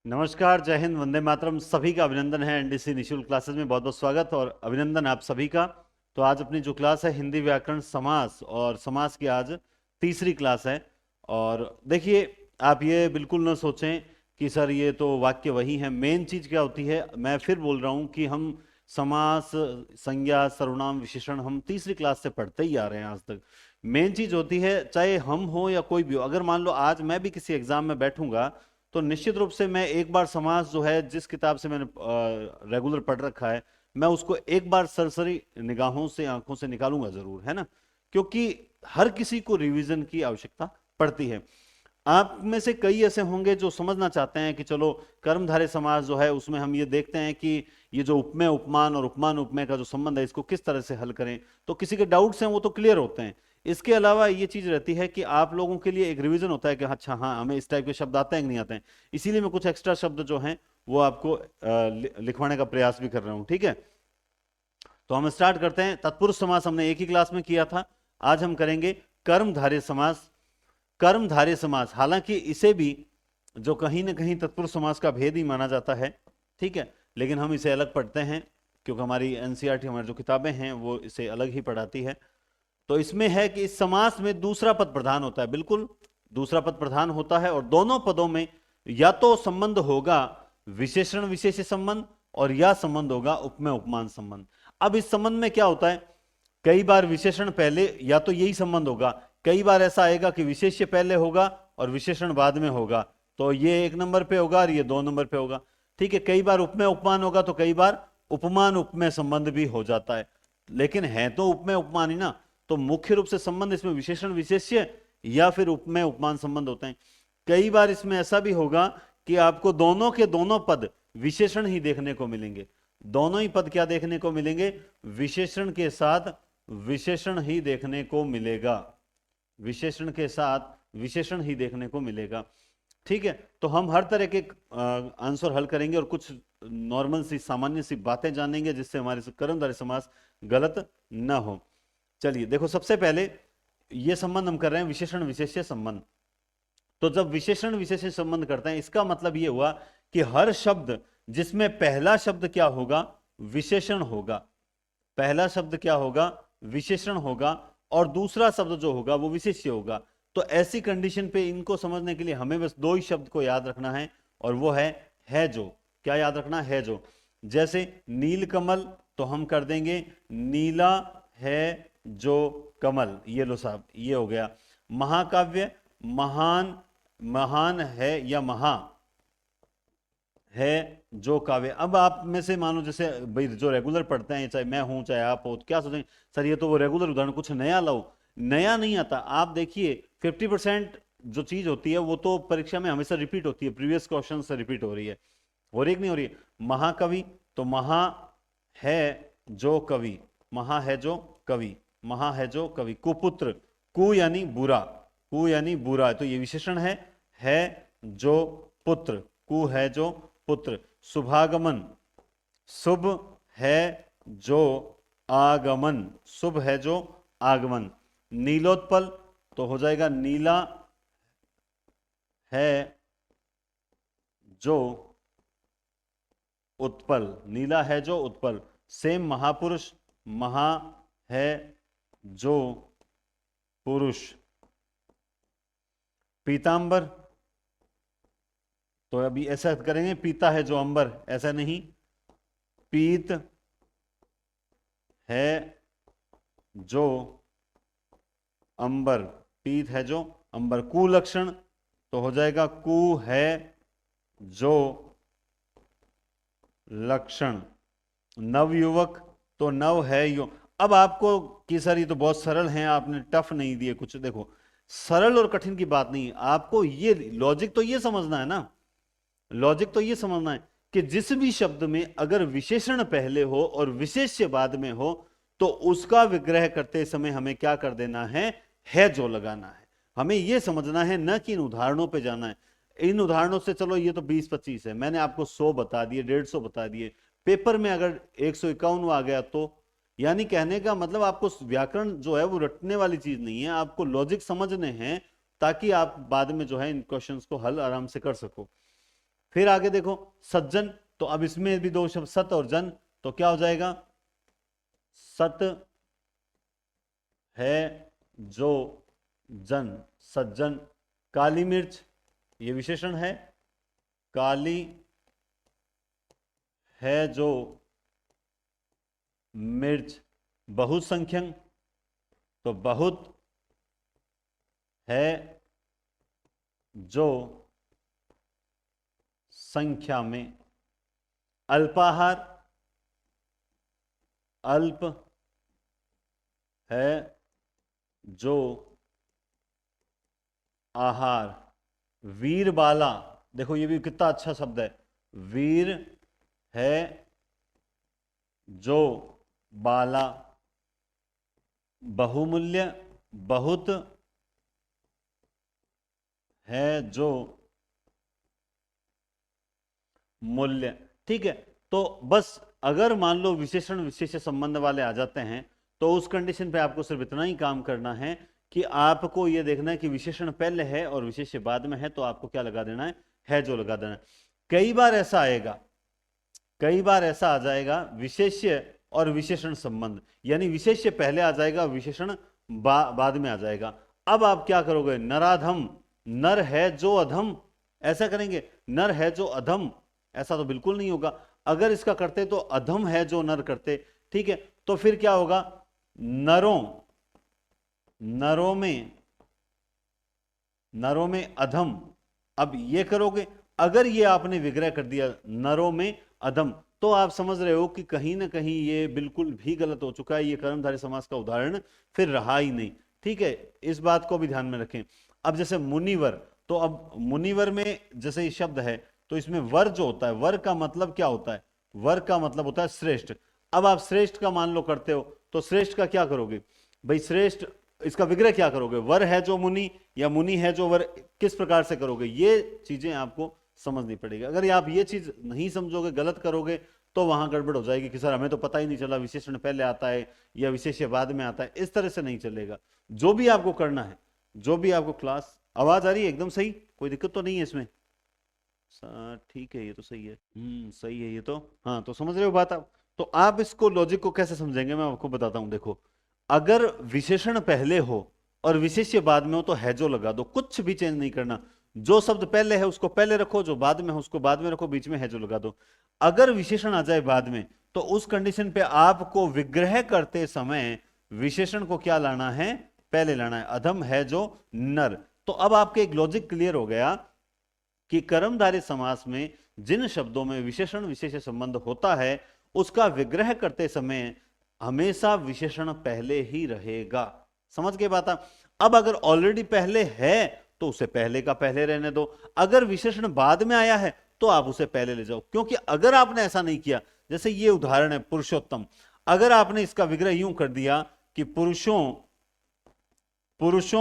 नमस्कार, जय हिंद, वंदे मातरम। सभी का अभिनंदन है एनडीसी निशुल्क क्लासेस में। बहुत बहुत स्वागत और अभिनंदन आप सभी का। तो आज अपनी जो क्लास है हिंदी व्याकरण समास, और समास की आज तीसरी क्लास है। और देखिए, आप ये बिल्कुल ना सोचें कि सर ये तो वाक्य वही है। मेन चीज क्या होती है, मैं फिर बोल रहा हूं कि हम समास, संज्ञा, सर्वनाम, विशेषण हम तीसरी क्लास से पढ़ते ही आ रहे हैं आज तक। मेन चीज होती है, चाहे हम हो या कोई भी हो। अगर मान लो आज मैं भी किसी एग्जाम में बैठूंगा तो निश्चित रूप से मैं एक बार समास जो है, जिस किताब से मैंने रेगुलर पढ़ रखा है, मैं उसको एक बार सरसरी निगाहों से, आंखों से निकालूंगा जरूर, है ना। क्योंकि हर किसी को रिवीजन की आवश्यकता पड़ती है। आप में से कई ऐसे होंगे जो समझना चाहते हैं कि चलो कर्मधारय समास जो है उसमें हम ये देखते हैं कि ये जो उपमेय उपमान और उपमान उपमेय का जो संबंध है इसको किस तरह से हल करें। तो किसी के डाउट्स हैं वो तो क्लियर होते हैं। इसके अलावा ये चीज रहती है कि आप लोगों के लिए एक रिवीजन होता है कि अच्छा हाँ, हमें इस टाइप के शब्द आते हैं कि नहीं आते हैं। इसीलिए मैं कुछ एक्स्ट्रा शब्द जो हैं वो आपको लिखवाने का प्रयास भी कर रहा हूं, ठीक है। तो हम स्टार्ट करते हैं। तत्पुरुष समास हमने एक ही क्लास में किया था, आज हम करेंगे कर्मधारय समास। कर्मधारय समास, हालांकि इसे भी जो कहीं ना कहीं तत्पुरुष समास का भेद ही माना जाता है, ठीक है, लेकिन हम इसे अलग पढ़ते हैं क्योंकि हमारी एनसीईआरटी, हमारी जो किताबें हैं वो इसे अलग ही पढ़ाती है। तो इसमें है कि इस समास में दूसरा पद प्रधान होता है, बिल्कुल दूसरा पद प्रधान होता है, और दोनों पदों में या तो संबंध होगा विशेषण विशेष्य संबंध, और या संबंध होगा उपमेय उपमान संबंध। अब इस संबंध में क्या होता है, कई बार विशेषण पहले या तो यही संबंध होगा, कई बार ऐसा आएगा कि विशेष्य पहले होगा और विशेषण बाद में होगा, तो ये एक नंबर पे होगा और ये दो नंबर पे होगा, ठीक है। कई बार उपमेय उपमान होगा तो कई बार उपमान उपमेय संबंध भी हो जाता है, लेकिन है तो उपमेय उपमान ही ना। तो मुख्य रूप से संबंध इसमें विशेषण विशेष्य या फिर उपमेय उपमान संबंध होते हैं। कई बार इसमें ऐसा भी होगा कि आपको दोनों के दोनों पद विशेषण ही देखने को मिलेंगे। दोनों ही पद क्या देखने को मिलेंगे, विशेषण के साथ विशेषण ही देखने को मिलेगा, विशेषण के साथ विशेषण ही देखने को मिलेगा, ठीक है। तो हम हर तरह के आंसर हल करेंगे और कुछ नॉर्मल सी सामान्य सी बातें जानेंगे जिससे हमारे कर्मधारय समास गलत ना हो। चलिए देखो, सबसे पहले ये संबंध हम कर रहे हैं विशेषण विशेष्य संबंध। तो जब विशेषण विशेष्य संबंध करते हैं, इसका मतलब ये हुआ कि हर शब्द जिसमें पहला शब्द क्या होगा, विशेषण होगा, पहला शब्द क्या होगा, विशेषण होगा, और दूसरा शब्द जो होगा वो विशेष्य होगा। तो ऐसी कंडीशन पे इनको समझने के लिए हमें बस दो ही शब्द को याद रखना है, और वो है जो। क्या याद रखना है, जो। जैसे नीलकमल, तो हम कर देंगे नीला है जो कमल, ये लो साहब, ये हो गया। महाकाव्य, महान, महान है या महा है जो काव्य। अब आप में से मानो जैसे भाई जो रेगुलर पढ़ते हैं, चाहे मैं हूं चाहे आप हो, तो क्या सोचेंगे सर ये तो वो रेगुलर उदाहरण, कुछ नया लाओ। नया नहीं आता। आप देखिए 50% जो चीज होती है वो तो परीक्षा में हमेशा रिपीट होती है, प्रीवियस क्वेश्चन से रिपीट हो रही है। हो रही है कि नहीं हो रही है। महाकवि, तो महा है जो कवि, महा है जो कवि, महा है जो कवि। कुपुत्र, कु यानी बुरा, कु यानी बुरा, तो ये विशेषण है जो पुत्र, कु है जो पुत्र। शुभागमन, शुभ है जो आगमन, शुभ है जो आगमन। नीलोत्पल, तो हो जाएगा नीला है जो उत्पल, नीला है जो उत्पल। सेम महापुरुष, महा है जो पुरुष। पीतांबर, तो अभी ऐसा करेंगे, पीता है जो अंबर, ऐसा नहीं, पीत है जो अंबर, पीत है जो अंबर। कुलक्षण, तो हो जाएगा कु है जो लक्षण। नवयुवक, तो नव है यो। अब आपको कि सर ये तो बहुत सरल हैं, आपने टफ नहीं दिए कुछ। देखो, सरल और कठिन की बात नहीं, आपको ये लॉजिक तो ये समझना है ना, लॉजिक तो ये समझना है कि जिस भी शब्द में अगर विशेषण पहले हो और विशेष्य बाद में हो, तो उसका विग्रह करते समय हमें क्या कर देना है जो लगाना है। हमें यह समझना है, न कि इन उदाहरणों पे जाना है। इन उदाहरणों से चलो ये तो 20-25 है, मैंने आपको 100 बता दिए, 150 बता दिए। पेपर में अगर 151 आ गया तो, यानी कहने का मतलब आपको व्याकरण जो है वो रटने वाली चीज नहीं है, आपको लॉजिक समझने हैं, ताकि आप बाद में जो है इन क्वेश्चंस को हल आराम से कर सको। फिर आगे देखो सज्जन, तो अब इसमें भी दो शब्द सत और जन, तो क्या हो जाएगा, सत है जो जन, सज्जन। काली मिर्च, ये विशेषण है, काली है जो मिर्च। बहुसंख्यक, तो बहुत है जो संख्या में। अल्पाहार, अल्प है जो आहार। वीरबाला, देखो ये भी कितना अच्छा शब्द है, वीर है जो बाला। बहुमूल्य, बहुत है जो मूल्य। ठीक है, तो बस अगर मान लो विशेषण विशेष संबंध वाले आ जाते हैं तो उस कंडीशन पे आपको सिर्फ इतना ही काम करना है कि आपको यह देखना है कि विशेषण पहले है और विशेष्य बाद में है, तो आपको क्या लगा देना है जो लगा देना है। कई बार ऐसा आएगा, कई बार ऐसा आ जाएगा विशेष्य और विशेषण संबंध, यानी विशेष्य पहले आ जाएगा, विशेषण बाद में आ जाएगा। अब आप क्या करोगे, नराधम, नर है जो अधम, ऐसा करेंगे, नर है जो अधम, ऐसा तो बिल्कुल नहीं होगा। अगर इसका करते तो अधम है जो नर करते, ठीक है, तो फिर क्या होगा, नरों, नरों में अधम। अब ये करोगे, अगर ये आपने विग्रह कर दिया नरों में अधम, तो आप समझ रहे हो कि कहीं ना कहीं ये बिल्कुल भी गलत हो चुका है, ये कर्मधारय समास का उदाहरण फिर रहा ही नहीं। ठीक है, इस बात को भी ध्यान में रखें। अब जैसे मुनिवर, तो अब मुनिवर में जैसे ये शब्द है, तो इसमें वर जो होता है, वर का मतलब क्या होता है, वर का मतलब होता है श्रेष्ठ। अब आप श्रेष्ठ का मान लो करते हो, तो श्रेष्ठ का क्या करोगे भाई, श्रेष्ठ इसका विग्रह क्या करोगे, वर है जो मुनि या मुनि है जो वर, किस प्रकार से करोगे, ये चीजें आपको समझनी पड़ेगी। अगर आप ये चीज नहीं समझोगे, गलत करोगे, तो वहां गड़बड़ हो जाएगी कि सर हमें तो पता ही नहीं चला विशेषण पहले आता है या विशेष्य बाद में आता है। इस तरह से नहीं चलेगा। जो भी आपको करना है, जो भी आपको क्लास, आवाज आ रही है एकदम सही, कोई दिक्कत तो नहीं है इसमें, ठीक है, ये तो सही है, सही है ये तो, हाँ, तो समझ रहे हो बात आप। तो आप इसको लॉजिक को कैसे समझेंगे मैं आपको बताता हूं। देखो, अगर विशेषण पहले हो और विशेष्य बाद में हो तो है जो लगा दो, कुछ भी चेंज नहीं करना। जो शब्द पहले है उसको पहले रखो, जो बाद में है उसको बाद में रखो, बीच में है जो लगा दो। अगर विशेषण आ जाए बाद में, तो उस कंडीशन पे आपको विग्रह करते समय विशेषण को क्या लाना है, पहले लाना है। अधम है जो नर, तो अब आपके एक लॉजिक क्लियर हो गया कि कर्मधारय समास में जिन शब्दों में विशेषण विशेष संबंध होता है, उसका विग्रह करते समय हमेशा विशेषण पहले ही रहेगा। समझ गए बात। अब अगर ऑलरेडी पहले है तो उसे पहले का पहले रहने दो, अगर विशेषण बाद में आया है तो आप उसे पहले ले जाओ। क्योंकि अगर आपने ऐसा नहीं किया, जैसे ये उदाहरण है पुरुषोत्तम, अगर आपने इसका विग्रह यूं कर दिया कि पुरुषों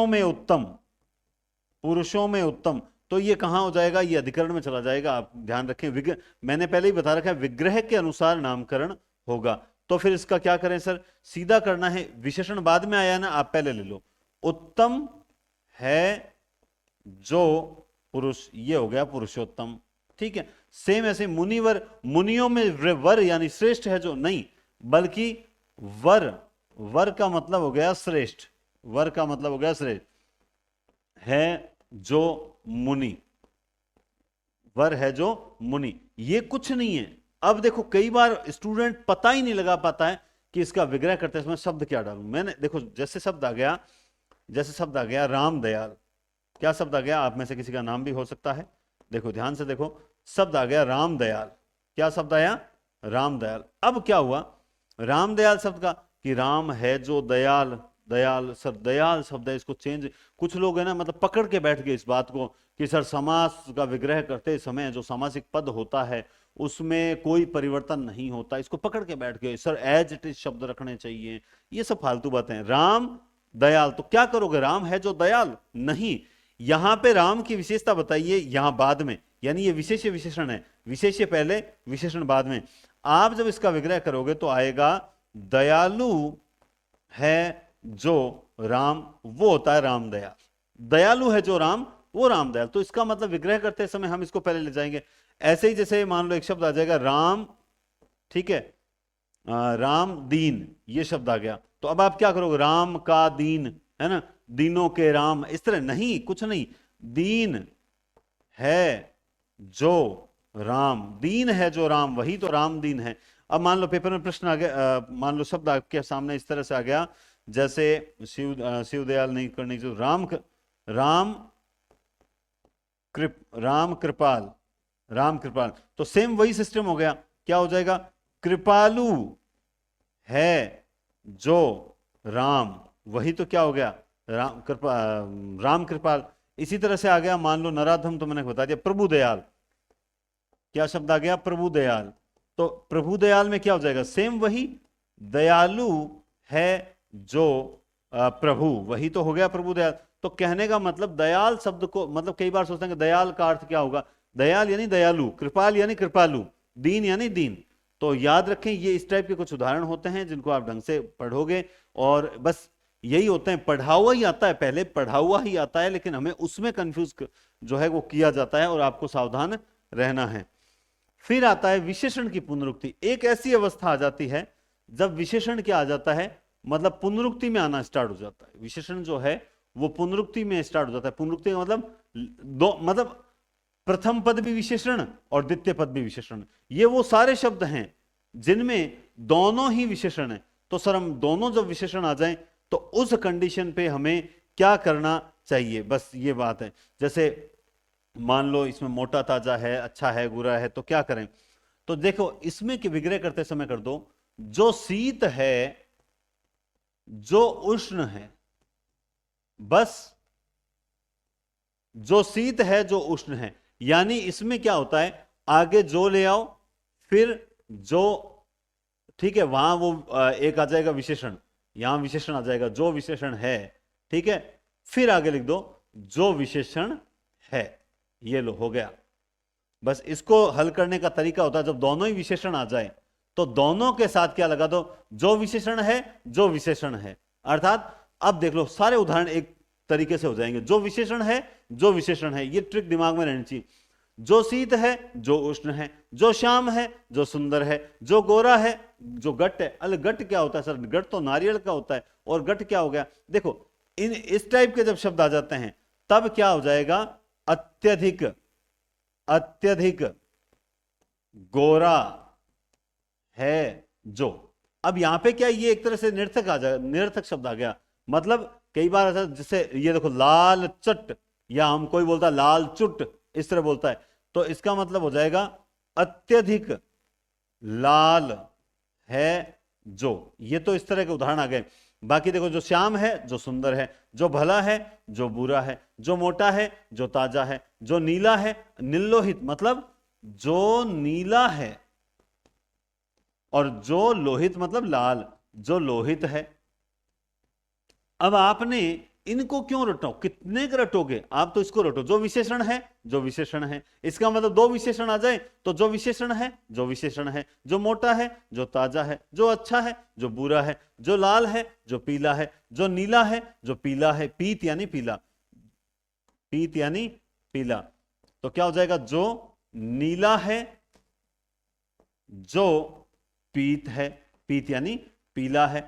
में उत्तम, पुरुषों में उत्तम, तो ये कहां हो जाएगा, ये अधिकरण में चला जाएगा। आप ध्यान रखें, मैंने पहले ही बता रखा है विग्रह के अनुसार नामकरण होगा। तो फिर इसका क्या करें सर, सीधा करना है, विशेषण बाद में आया ना, आप पहले ले लो। उत्तम है जो पुरुष, ये हो गया पुरुषोत्तम। ठीक है, सेम ऐसे मुनिवर, मुनियों में वर यानी श्रेष्ठ है जो, नहीं, बल्कि वर, वर का मतलब हो गया श्रेष्ठ, वर का मतलब हो गया श्रेष्ठ, है जो मुनि, वर है जो मुनि, ये कुछ नहीं है। अब देखो, कई बार स्टूडेंट पता ही नहीं लगा पाता है कि इसका विग्रह करते समय शब्द क्या डालूं। मैंने देखो, जैसे शब्द आ गया, जैसे शब्द आ गया रामदयाल, क्या शब्द आ गया, आप में से किसी का नाम भी हो सकता है, देखो ध्यान से देखो, शब्द आ गया रामदयाल, क्या शब्द आया, रामदयाल। अब क्या हुआ रामदयाल शब्द का, कि राम है जो दयाल, दयाल, सर दयाल शब्द है, इसको चेंज, कुछ लोग है ना मतलब पकड़ के बैठ गए इस बात को कि सर समास का विग्रह करते समय जो सामासिक पद होता है उसमें कोई परिवर्तन नहीं होता, इसको पकड़ के बैठ गए, सर एज इट इज शब्द रखने चाहिए। ये सब फालतू बातें। राम दयाल, तो क्या करोगे, राम है जो दयाल, नहीं, यहां पे राम की विशेषता बताइए, यहां बाद में, यानी ये विशेष विशेषण है, विशेष्य पहले विशेषण बाद में। आप जब इसका विग्रह करोगे तो आएगा दयालु है जो राम, वो होता है राम दयाल, दयालु है जो राम, वो राम दयाल। तो इसका मतलब विग्रह करते समय हम इसको पहले ले जाएंगे। ऐसे ही जैसे मान लो एक शब्द आ जाएगा राम, ठीक है, राम दीन, ये शब्द आ गया, तो अब आप क्या करोगे, राम का दीन, है ना, दीनों के राम, इस तरह नहीं, कुछ नहीं, दीन है जो राम, दीन है जो राम, वही तो राम दीन है। अब मान लो पेपर में प्रश्न आ गया, मान लो शब्द आपके सामने इस तरह से आ गया, जैसे शिवदयाल नहीं करनी जो राम राम कृपाल, राम कृपाल, तो सेम वही सिस्टम हो गया, क्या हो जाएगा, कृपालु है जो राम, वही तो क्या हो गया, राम कृपाल। इसी तरह से आ गया, मान लो नराधम, तो मैंने बता दिया, प्रभु दयाल, क्या शब्द आ गया, प्रभु दयाल, तो प्रभु दयाल में क्या हो जाएगा, सेम वही, दयालु है जो प्रभु, वही तो हो गया प्रभु दयाल। तो कहने का मतलब दयाल शब्द को, मतलब कई बार सोचते हैं कि दयाल का अर्थ क्या होगा, दयाल यानी दयालु, कृपाल यानी कृपालु, दीन यानी दीन। तो याद रखें, ये इस टाइप के कुछ उदाहरण होते हैं जिनको आप ढंग से पढ़ोगे, और बस यही होते हैं, पढ़ा हुआ ही आता है, पहले पढ़ा हुआ ही आता है, लेकिन हमें उसमें कंफ्यूज जो है वो किया जाता है, और आपको सावधान रहना है। फिर आता है विशेषण की पुनरुक्ति। एक ऐसी अवस्था आ जाती है जब विशेषण क्या आ जाता है, मतलब पुनरुक्ति में आना स्टार्ट हो जाता है, विशेषण जो है वो पुनरुक्ति में स्टार्ट हो जाता है। पुनरुक्ति का मतलब दो, मतलब प्रथम पद भी विशेषण और द्वितीय पद भी विशेषण, ये वो सारे शब्द हैं जिनमें दोनों ही विशेषण है। तो सर हम दोनों जब विशेषण आ जाएं तो उस कंडीशन पे हमें क्या करना चाहिए, बस ये बात है। जैसे मान लो इसमें मोटा ताजा है, अच्छा है, बुरा है, तो क्या करें, तो देखो इसमें कि विग्रह करते समय कर दो, जो शीत है जो उष्ण है, बस जो शीत है जो उष्ण है, यानी इसमें क्या होता है, आगे जो ले आओ, फिर जो, ठीक है, वहां वो एक आ जाएगा विशेषण, यहां विशेषण आ जाएगा, जो विशेषण है, ठीक है, फिर आगे लिख दो जो विशेषण है, ये लो हो गया। बस इसको हल करने का तरीका होता है, जब दोनों ही विशेषण आ जाए तो दोनों के साथ क्या लगा दो, जो विशेषण है जो विशेषण है। अर्थात अब देख लो सारे उदाहरण एक तरीके से हो जाएंगे, जो विशेषण है जो विशेषण है, ये ट्रिक दिमाग में रहनी चाहिए। जो शीत है जो उष्ण है, जो श्याम है जो सुंदर है, जो गोरा है जो गट है। अरे गट क्या होता है सर, गट तो नारियल का होता है, और गट क्या हो गया, देखो इन इस टाइप के जब शब्द आ जाते हैं तब क्या हो जाएगा, अत्यधिक, अत्यधिक गोरा है जो। अब यहां पे क्या, ये एक तरह से निर्थक आ जाएगा, निर्थक शब्द आ गया। मतलब कई बार ऐसा, जैसे ये देखो लाल चट, या हम कोई बोलता है लाल चुट, इस तरह बोलता है, तो इसका मतलब हो जाएगा अत्यधिक लाल है जो। ये तो इस तरह के उदाहरण आ गए। बाकी देखो, जो श्याम है जो सुंदर है, जो भला है जो बुरा है, जो मोटा है जो ताजा है, जो नीला है, नीलोहित मतलब जो नीला है, और जो लोहित मतलब लाल, जो लोहित है। अब आपने इनको क्यों रटो, कितने के रटोगे आप, तो इसको रटो, जो विशेषण है जो विशेषण है। इसका मतलब दो विशेषण आ जाए तो जो विशेषण है जो विशेषण है, जो मोटा है जो ताजा है, जो अच्छा है जो बुरा है, जो लाल है जो पीला है, जो नीला है जो पीला है, पीत यानी पीला, पीत यानी पीला, तो क्या हो जाएगा, जो नीला है जो पीत है, पीत यानी पीला है।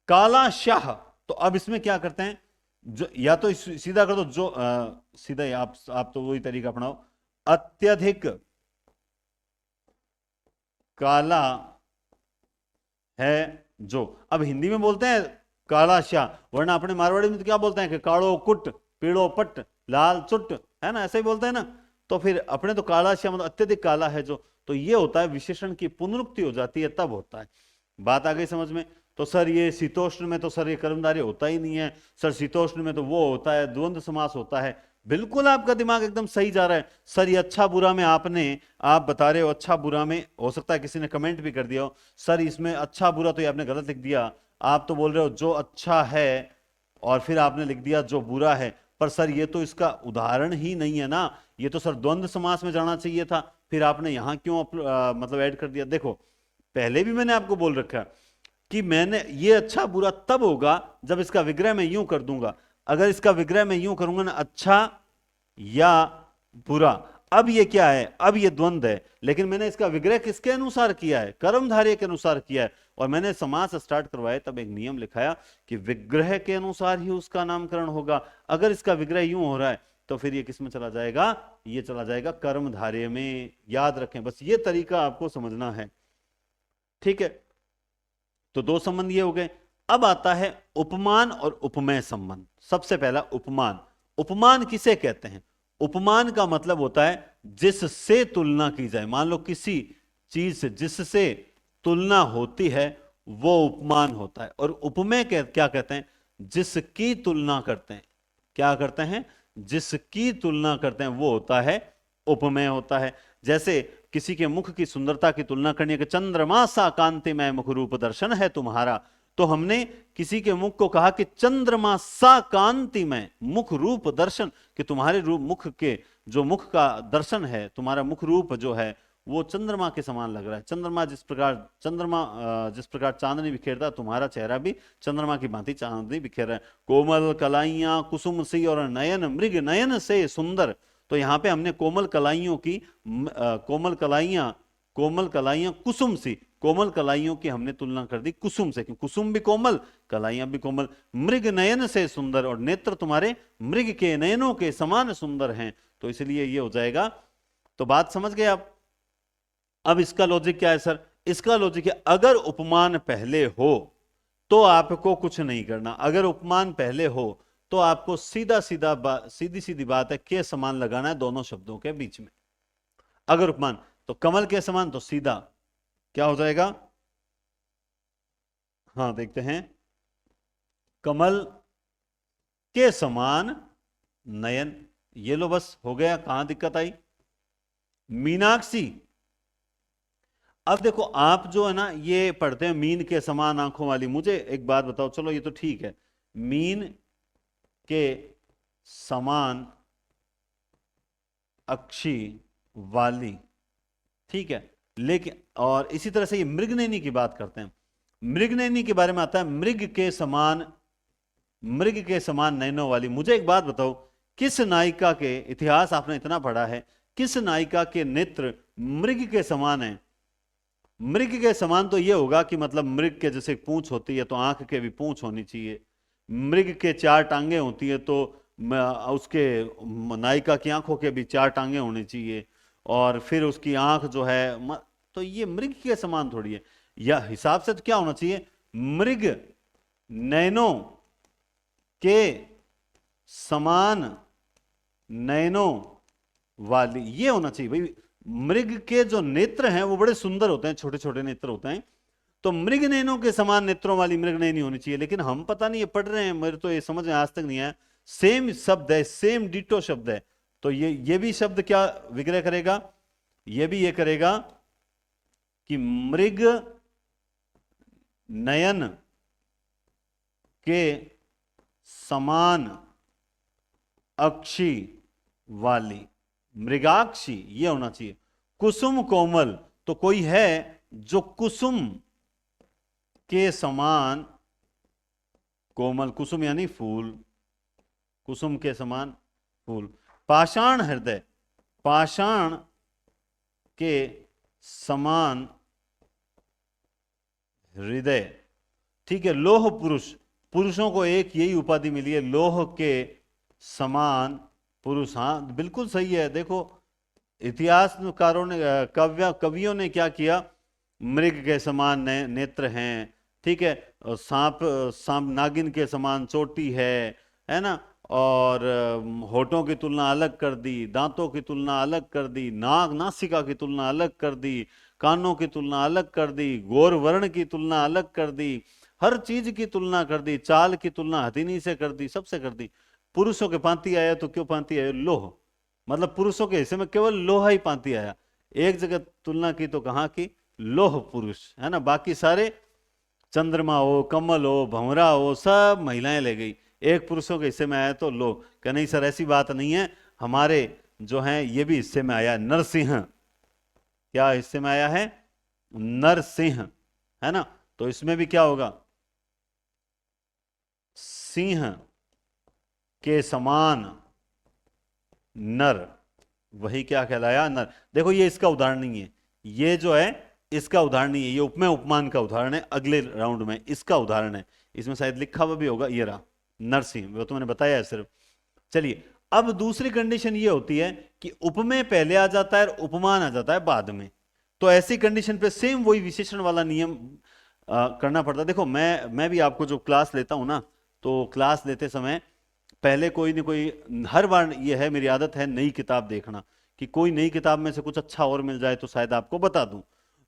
काला शाह, तो अब इसमें क्या करते हैं, जो या तो सीधा कर दो, जो सीधा ही आप तो वही तरीका अपनाओ, अत्यधिक काला है जो। अब हिंदी में बोलते हैं काला शाह, वरना अपने मारवाड़ी में तो क्या बोलते हैं कि काड़ो कुट पीड़ो पट लाल चुट, है ना, ऐसा ही बोलते हैं ना। तो फिर अपने तो काला शाह मतलब अत्यधिक काला है जो, तो ये होता है विशेषण की पुनरुक्ति हो जाती है तब होता है। बात आ गई समझ में। तो सर ये शीतोष्ण में तो सर ये कर्मधारय होता ही नहीं है, सर शीतोष्ण में तो वो होता है, द्वंद्व समास होता है। बिल्कुल आपका दिमाग एकदम सही जा रहा है। सर ये अच्छा बुरा में आप बता रहे हो, अच्छा बुरा में हो सकता है किसी ने कमेंट भी कर दिया हो, सर इसमें अच्छा बुरा तो ये आपने गलत लिख दिया, आप तो बोल रहे हो जो अच्छा है और फिर आपने लिख दिया जो बुरा है। पर सर ये तो इसका उदाहरण ही नहीं है ना, ये तो सर द्वंद्व समास में जाना चाहिए था, फिर आपने यहां क्यों मतलब ऐड कर दिया। देखो पहले भी मैंने आपको बोल रखा कि मैंने ये अच्छा बुरा तब होगा जब इसका विग्रह मैं यूं कर दूंगा। अगर इसका विग्रह मैं यूं करूंगा ना, अच्छा या बुरा, अब ये क्या है, अब ये द्वंद है, लेकिन मैंने इसका विग्रह किसके अनुसार किया है, कर्मधारय के अनुसार किया है। और मैंने समास स्टार्ट करवाया तब एक नियम लिखाया कि विग्रह के अनुसार ही उसका नामकरण होगा। अगर इसका विग्रह यूं हो रहा है तो फिर ये किस में चला जाएगा, ये चला जाएगा कर्मधारय में। याद रखें, बस ये तरीका आपको समझना है, ठीक है। तो दो संबंध ये हो गए। अब आता है उपमान और उपमेय संबंध। सबसे पहला उपमान। उपमान किसे कहते हैं? उपमान का मतलब होता है जिससे तुलना की जाए। मान लो किसी चीज से जिससे तुलना होती है वो उपमान होता है। और उपमेय क्या कहते हैं? जिसकी तुलना करते हैं। क्या करते हैं? जिसकी तुलना करते हैं वो होता है उपमेय होता है। जैसे किसी के मुख की सुंदरता की तुलना करनी है कि चंद्रमा सा कांतिमय मुख रूप दर्शन है तुम्हारा, तो हमने किसी के मुख को कहा कि चंद्रमा सा कांतिमय मुख रूप दर्शन, कि तुम्हारे रूप मुख के जो मुख का दर्शन है, तुम्हारा मुख रूप जो है वो चंद्रमा के समान लग रहा है। चंद्रमा जिस प्रकार चांदनी बिखेरता है, तुम्हारा चेहरा भी चंद्रमा की भांति चांदनी बिखेर रहा है। कोमल कलाइयां कुसुम सी और नयन मृग नयन से सुंदर। तो यहां पे हमने कोमल कलाइयों की कोमल कलाइयां कुसुम सी, कोमल कलाइयों की हमने तुलना कर दी कुसुम से, क्योंकि कुसुम भी कोमल, कलाइयां भी कोमल। मृग नयन से सुंदर, और नेत्र तुम्हारे मृग के नयनों के समान सुंदर हैं, तो इसलिए ये हो जाएगा। तो बात समझ गए आप? अब इसका लॉजिक क्या है सर? इसका लॉजिक है अगर उपमान पहले हो तो आपको कुछ नहीं करना। अगर उपमान पहले हो तो आपको सीधी सीधी बात है के समान लगाना है दोनों शब्दों के बीच में। अगर उपमान तो कमल के समान, तो सीधा क्या हो जाएगा? हाँ देखते हैं, कमल के समान नयन। ये लो बस हो गया। कहां दिक्कत आई? मीनाक्षी। अब देखो आप जो है ना ये पढ़ते हैं मीन के समान आंखों वाली। मुझे एक बात बताओ, चलो ये तो ठीक है, मीन के समान अक्षी वाली, ठीक है, लेकिन और इसी तरह से ये मृगनयनी की बात करते हैं। मृगनयनी के बारे में आता है मृग के समान नयनों वाली। मुझे एक बात बताओ, किस नायिका के, इतिहास आपने इतना पढ़ा है, किस नायिका के नेत्र मृग के समान है? मृग के समान तो ये होगा कि मतलब मृग के जैसे पूंछ होती है तो आंख के भी पूंछ होनी चाहिए। मृग के चार टांगे होती है तो उसके नायिका की आंखों के भी चार टांगे होनी चाहिए। और फिर उसकी आंख जो है तो ये मृग के समान थोड़ी है। या हिसाब से तो क्या होना चाहिए? मृग नयनों के समान नयनों वाली, ये होना चाहिए भाई। मृग के जो नेत्र हैं वो बड़े सुंदर होते हैं, छोटे छोटे नेत्र होते हैं, तो मृग नयनों के समान नेत्रों वाली मृग नयनी होनी चाहिए। लेकिन हम पता नहीं ये पढ़ रहे हैं, मेरे तो ये समझ में आज तक नहीं आया। सेम शब्द है, सेम डिटो शब्द है, तो ये भी शब्द क्या विग्रह करेगा? ये भी ये करेगा कि मृग नयन के समान अक्षी वाली, मृगाक्षी ये होना चाहिए। कुसुम कोमल, तो कोई है जो कुसुम के समान कोमल, कुसुम यानी फूल, कुसुम के समान फूल। पाषाण हृदय, पाषाण के समान हृदय, ठीक है। लोह पुरुष, पुरुषों को एक यही उपाधि मिली है, लोह के समान पुरुष। हाँ बिल्कुल सही है। देखो इतिहासकारों ने कवियों ने क्या किया? मृग के समान नेत्र हैं, ठीक है, और सांप नागिन के समान चोटी है ना, और होठों की तुलना अलग कर दी, दांतों की तुलना अलग कर दी, नासिका की तुलना अलग कर दी, कानों की तुलना अलग कर दी, गौर वर्ण की तुलना अलग कर दी, हर चीज की तुलना कर दी, चाल की तुलना हथिनी से कर दी, सबसे कर दी। पुरुषों के पांति आया तो क्यों पांति आया? लोह, मतलब पुरुषों के हिस्से में केवल लोहा ही पांति आया। एक जगह तुलना की तो कहां की? लोह पुरुष, है ना। बाकी सारे चंद्रमा हो, कमल हो, भंवरा हो, सब महिलाएं ले गई। एक पुरुषों के हिस्से में आया तो लोह। क्या नहीं सर ऐसी बात नहीं है, हमारे जो है ये भी हिस्से में आया। नरसिंह, क्या हिस्से में आया है? नरसिंह, है ना। तो इसमें भी क्या होगा? सिंह के समान नर, वही क्या कहलाया, नर। देखो ये इसका उदाहरण नहीं है, ये जो है इसका उदाहरण नहीं है, ये उपमेय उपमान का उदाहरण है, अगले राउंड में इसका उदाहरण है। इसमें शायद लिखा हुआ भी होगा, ये रहा नरसिंह, वो तो मैंने बताया है सिर्फ। चलिए, अब दूसरी कंडीशन ये होती है कि उपमेय पहले आ जाता है और उपमान आ जाता है बाद में। तो ऐसी कंडीशन पे सेम वही विशेषण वाला नियम करना पड़ता है। देखो मैं भी आपको जो क्लास लेता हूं ना, तो क्लास लेते समय पहले कोई ना कोई, हर बार ये है, मेरी आदत है नई किताब देखना, कि कोई नई किताब में से कुछ अच्छा और मिल जाए तो शायद आपको बता दूं।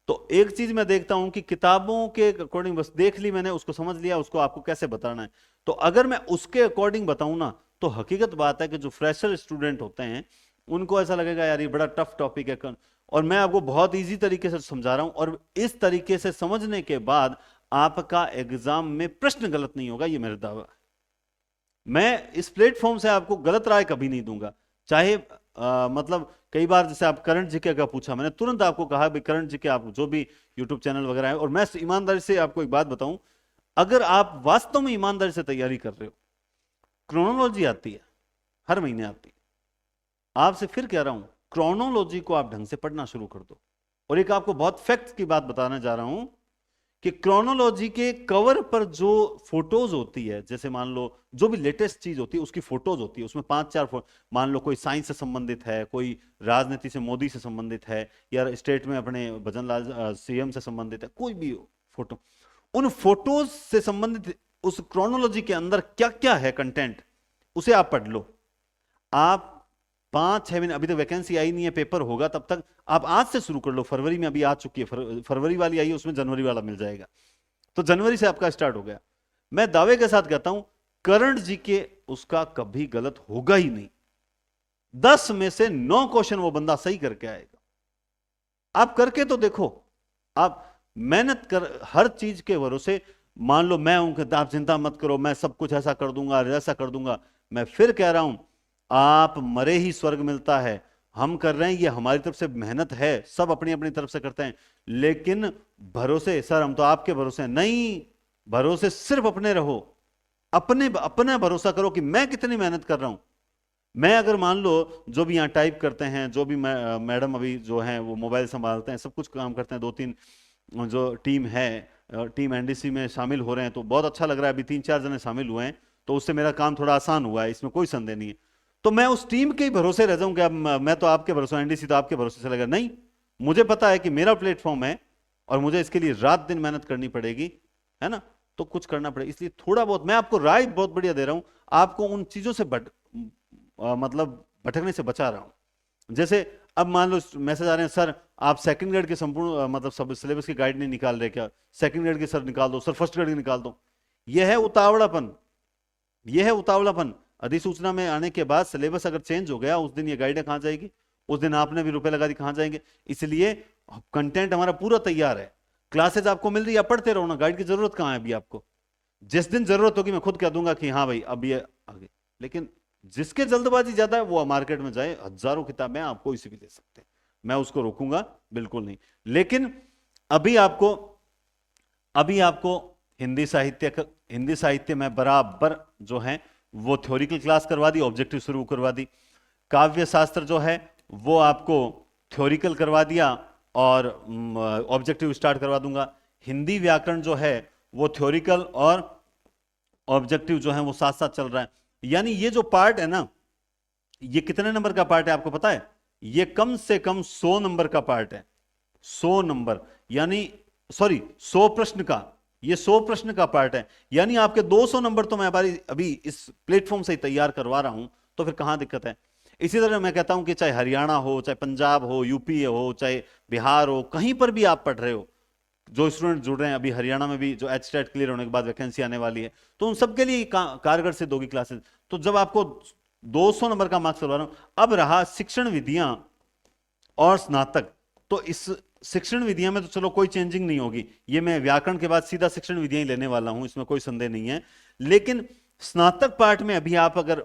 तो एक चीज मैं देखता हूं कि किताबों के अकॉर्डिंग बस देख ली मैंने, उसको समझ लिया, उसको आपको कैसे बताना है। तो अगर मैं उसके अकॉर्डिंग बताऊं ना, तो हकीकत बात है कि जो फ्रेशर स्टूडेंट होते हैं उनको ऐसा लगेगा यार ये बड़ा टफ टॉपिक है, और मैं आपको बहुत इजी तरीके से समझा रहा हूं, और इस तरीके से समझने के बाद आपका एग्जाम में प्रश्न गलत नहीं होगा, ये मेरा दावा है। मैं इस प्लेटफॉर्म से आपको गलत राय कभी नहीं दूंगा, चाहे मतलब कई बार जैसे आप करंट जीके का पूछा, मैंने तुरंत आपको कहा भाई करंट जीके आप जो भी यूट्यूब चैनल वगैरह है, और मैं ईमानदारी से आपको एक बात बताऊं, अगर आप वास्तव में ईमानदारी से तैयारी कर रहे हो, क्रोनोलॉजी आती है, हर महीने आती है, आपसे फिर कह रहा हूं क्रोनोलॉजी को आप ढंग से पढ़ना शुरू कर दो। और एक आपको बहुत फैक्ट की बात बताने जा रहा हूं कि क्रोनोलॉजी के कवर पर जो फोटोज होती है, जैसे मान लो जो भी लेटेस्ट चीज होती है उसकी फोटोज होती है, उसमें 5-4 मान लो कोई साइंस से संबंधित है, कोई राजनीति से मोदी से संबंधित है, या स्टेट में अपने भजनलाल सीएम से संबंधित है, कोई भी फोटो, उन फोटोज से संबंधित उस क्रोनोलॉजी के अंदर क्या क्या है कंटेंट, उसे आप पढ़ लो। आप 5-6 महीने, अभी तक वैकेंसी आई नहीं है, पेपर होगा तब तक, आप आज से शुरू कर लो। फरवरी में अभी आ चुकी है, फरवरी वाली आई है, उसमें जनवरी वाला मिल जाएगा, तो जनवरी से आपका स्टार्ट हो गया। मैं दावे के साथ कहता हूं करंट जीके उसका कभी गलत होगा ही नहीं, 10 में से 9 क्वेश्चन वो बंदा सही करके आएगा। आप करके तो देखो, आप मेहनत कर, हर चीज के भरोसे मान लो मैं हूं कि आप चिंता मत करो, मैं सब कुछ ऐसा कर दूंगा ऐसा कर दूंगा, मैं फिर कह रहा हूं आप मरे ही स्वर्ग मिलता है। हम कर रहे हैं, ये हमारी तरफ से मेहनत है, सब अपनी अपनी तरफ से करते हैं, लेकिन भरोसे सर हम तो आपके भरोसे नहीं, भरोसे सिर्फ अपने रहो, अपने अपना भरोसा करो कि मैं कितनी मेहनत कर रहा हूं। मैं अगर मान लो जो भी यहाँ टाइप करते हैं, जो भी मैडम अभी जो हैं वो मोबाइल संभालते हैं, सब कुछ काम करते हैं, 2-3 जो टीम है, टीम एनडीसी में शामिल हो रहे हैं, तो बहुत अच्छा लग रहा है, अभी 3-4 जने शामिल हुए हैं, तो उससे मेरा काम थोड़ा आसान हुआ है, इसमें कोई संदेह नहीं है। तो मैं उस टीम के ही भरोसे रह जाऊं कि अब मैं तो आपके भरोसे, एनडीसी तो आपके भरोसे चलेगा नहीं, मुझे पता है कि मेरा प्लेटफॉर्म है और मुझे इसके लिए रात दिन मेहनत करनी पड़ेगी, है ना, तो कुछ करना पड़ेगा। इसलिए थोड़ा बहुत मैं आपको राय बहुत बढ़िया दे रहा हूं, आपको उन चीजों से मतलब भटकने से बचा रहा हूं। जैसे अब मान लो मैसेज आ रहे हैं सर आप सेकंड ग्रेड के संपूर्ण मतलब सब सिलेबस की गाइड नहीं निकाल रहे क्या, सेकंड ग्रेड की सर निकाल दो, सर फर्स्ट ग्रेड की निकाल दो। यह है उतावड़ापन, यह है उतावलापन। अधिसूचना में आने के बाद सिलेबस अगर चेंज हो गया, उस दिन ये गाइडें कहां जाएगी, उस दिन आपने भी रुपए लगा दी, कहां जाएंगे। इसलिए कंटेंट हमारा पूरा तैयार है, क्लासेज आपको मिल रही है, पढ़ते रहो ना, गाइड की जरूरत कहां है अभी आपको। जिस दिन जरूरत होगी मैं खुद कह दूंगा कि हाँ भाई अब ये आगे, लेकिन जिसके जल्दबाजी ज्यादा है वो मार्केट में जाए, हजारों किताबें आप कोई सी भी ले सकते हैं, मैं उसको रोकूंगा बिल्कुल नहीं। लेकिन अभी आपको अभी आपको हिंदी साहित्य में बराबर जो है वो थ्योरिकल क्लास करवा दी, ऑब्जेक्टिव शुरू करवा दी। काव्य शास्त्र जो है वो आपको थ्योरिकल करवा दिया और ऑब्जेक्टिव स्टार्ट करवा दूंगा। हिंदी व्याकरण जो है वो थ्योरिकल और ऑब्जेक्टिव जो है वो साथ साथ चल रहा है। यानी ये जो पार्ट है ना, ये कितने नंबर का पार्ट है आपको पता है, ये कम से कम 100 नंबर का पार्ट है, 100 नंबर, यानी सॉरी 100 प्रश्न का, ये 100 प्रश्न का पार्ट है। यानी आपके 200 नंबर तो मैं अभी इस प्लेटफॉर्म से ही तैयार करवा रहा हूं, तो फिर कहां दिक्कत है। इसी तरह मैं कहता हूं कि चाहे हरियाणा हो, चाहे पंजाब हो, यूपी हो, चाहे बिहार हो, कहीं पर भी आप पढ़ रहे हो, जो स्टूडेंट जुड़ रहे हैं, अभी हरियाणा में भी जो एचटेट क्लियर होने के बाद वैकेंसी आने वाली है, तो उन सबके लिए कारगर सिद्ध होगी क्लासेस। तो जब आपको 200 नंबर का मार्क्स करवा रहा हूं, अब रहा शिक्षण विधियां और स्नातक, तो इस शिक्षण विधियां में तो चलो कोई चेंजिंग नहीं होगी, ये मैं व्याकरण के बाद सीधा शिक्षण विधियां ही लेने वाला हूं, इसमें कोई संदेह नहीं है। लेकिन स्नातक पार्ट में अभी आप अगर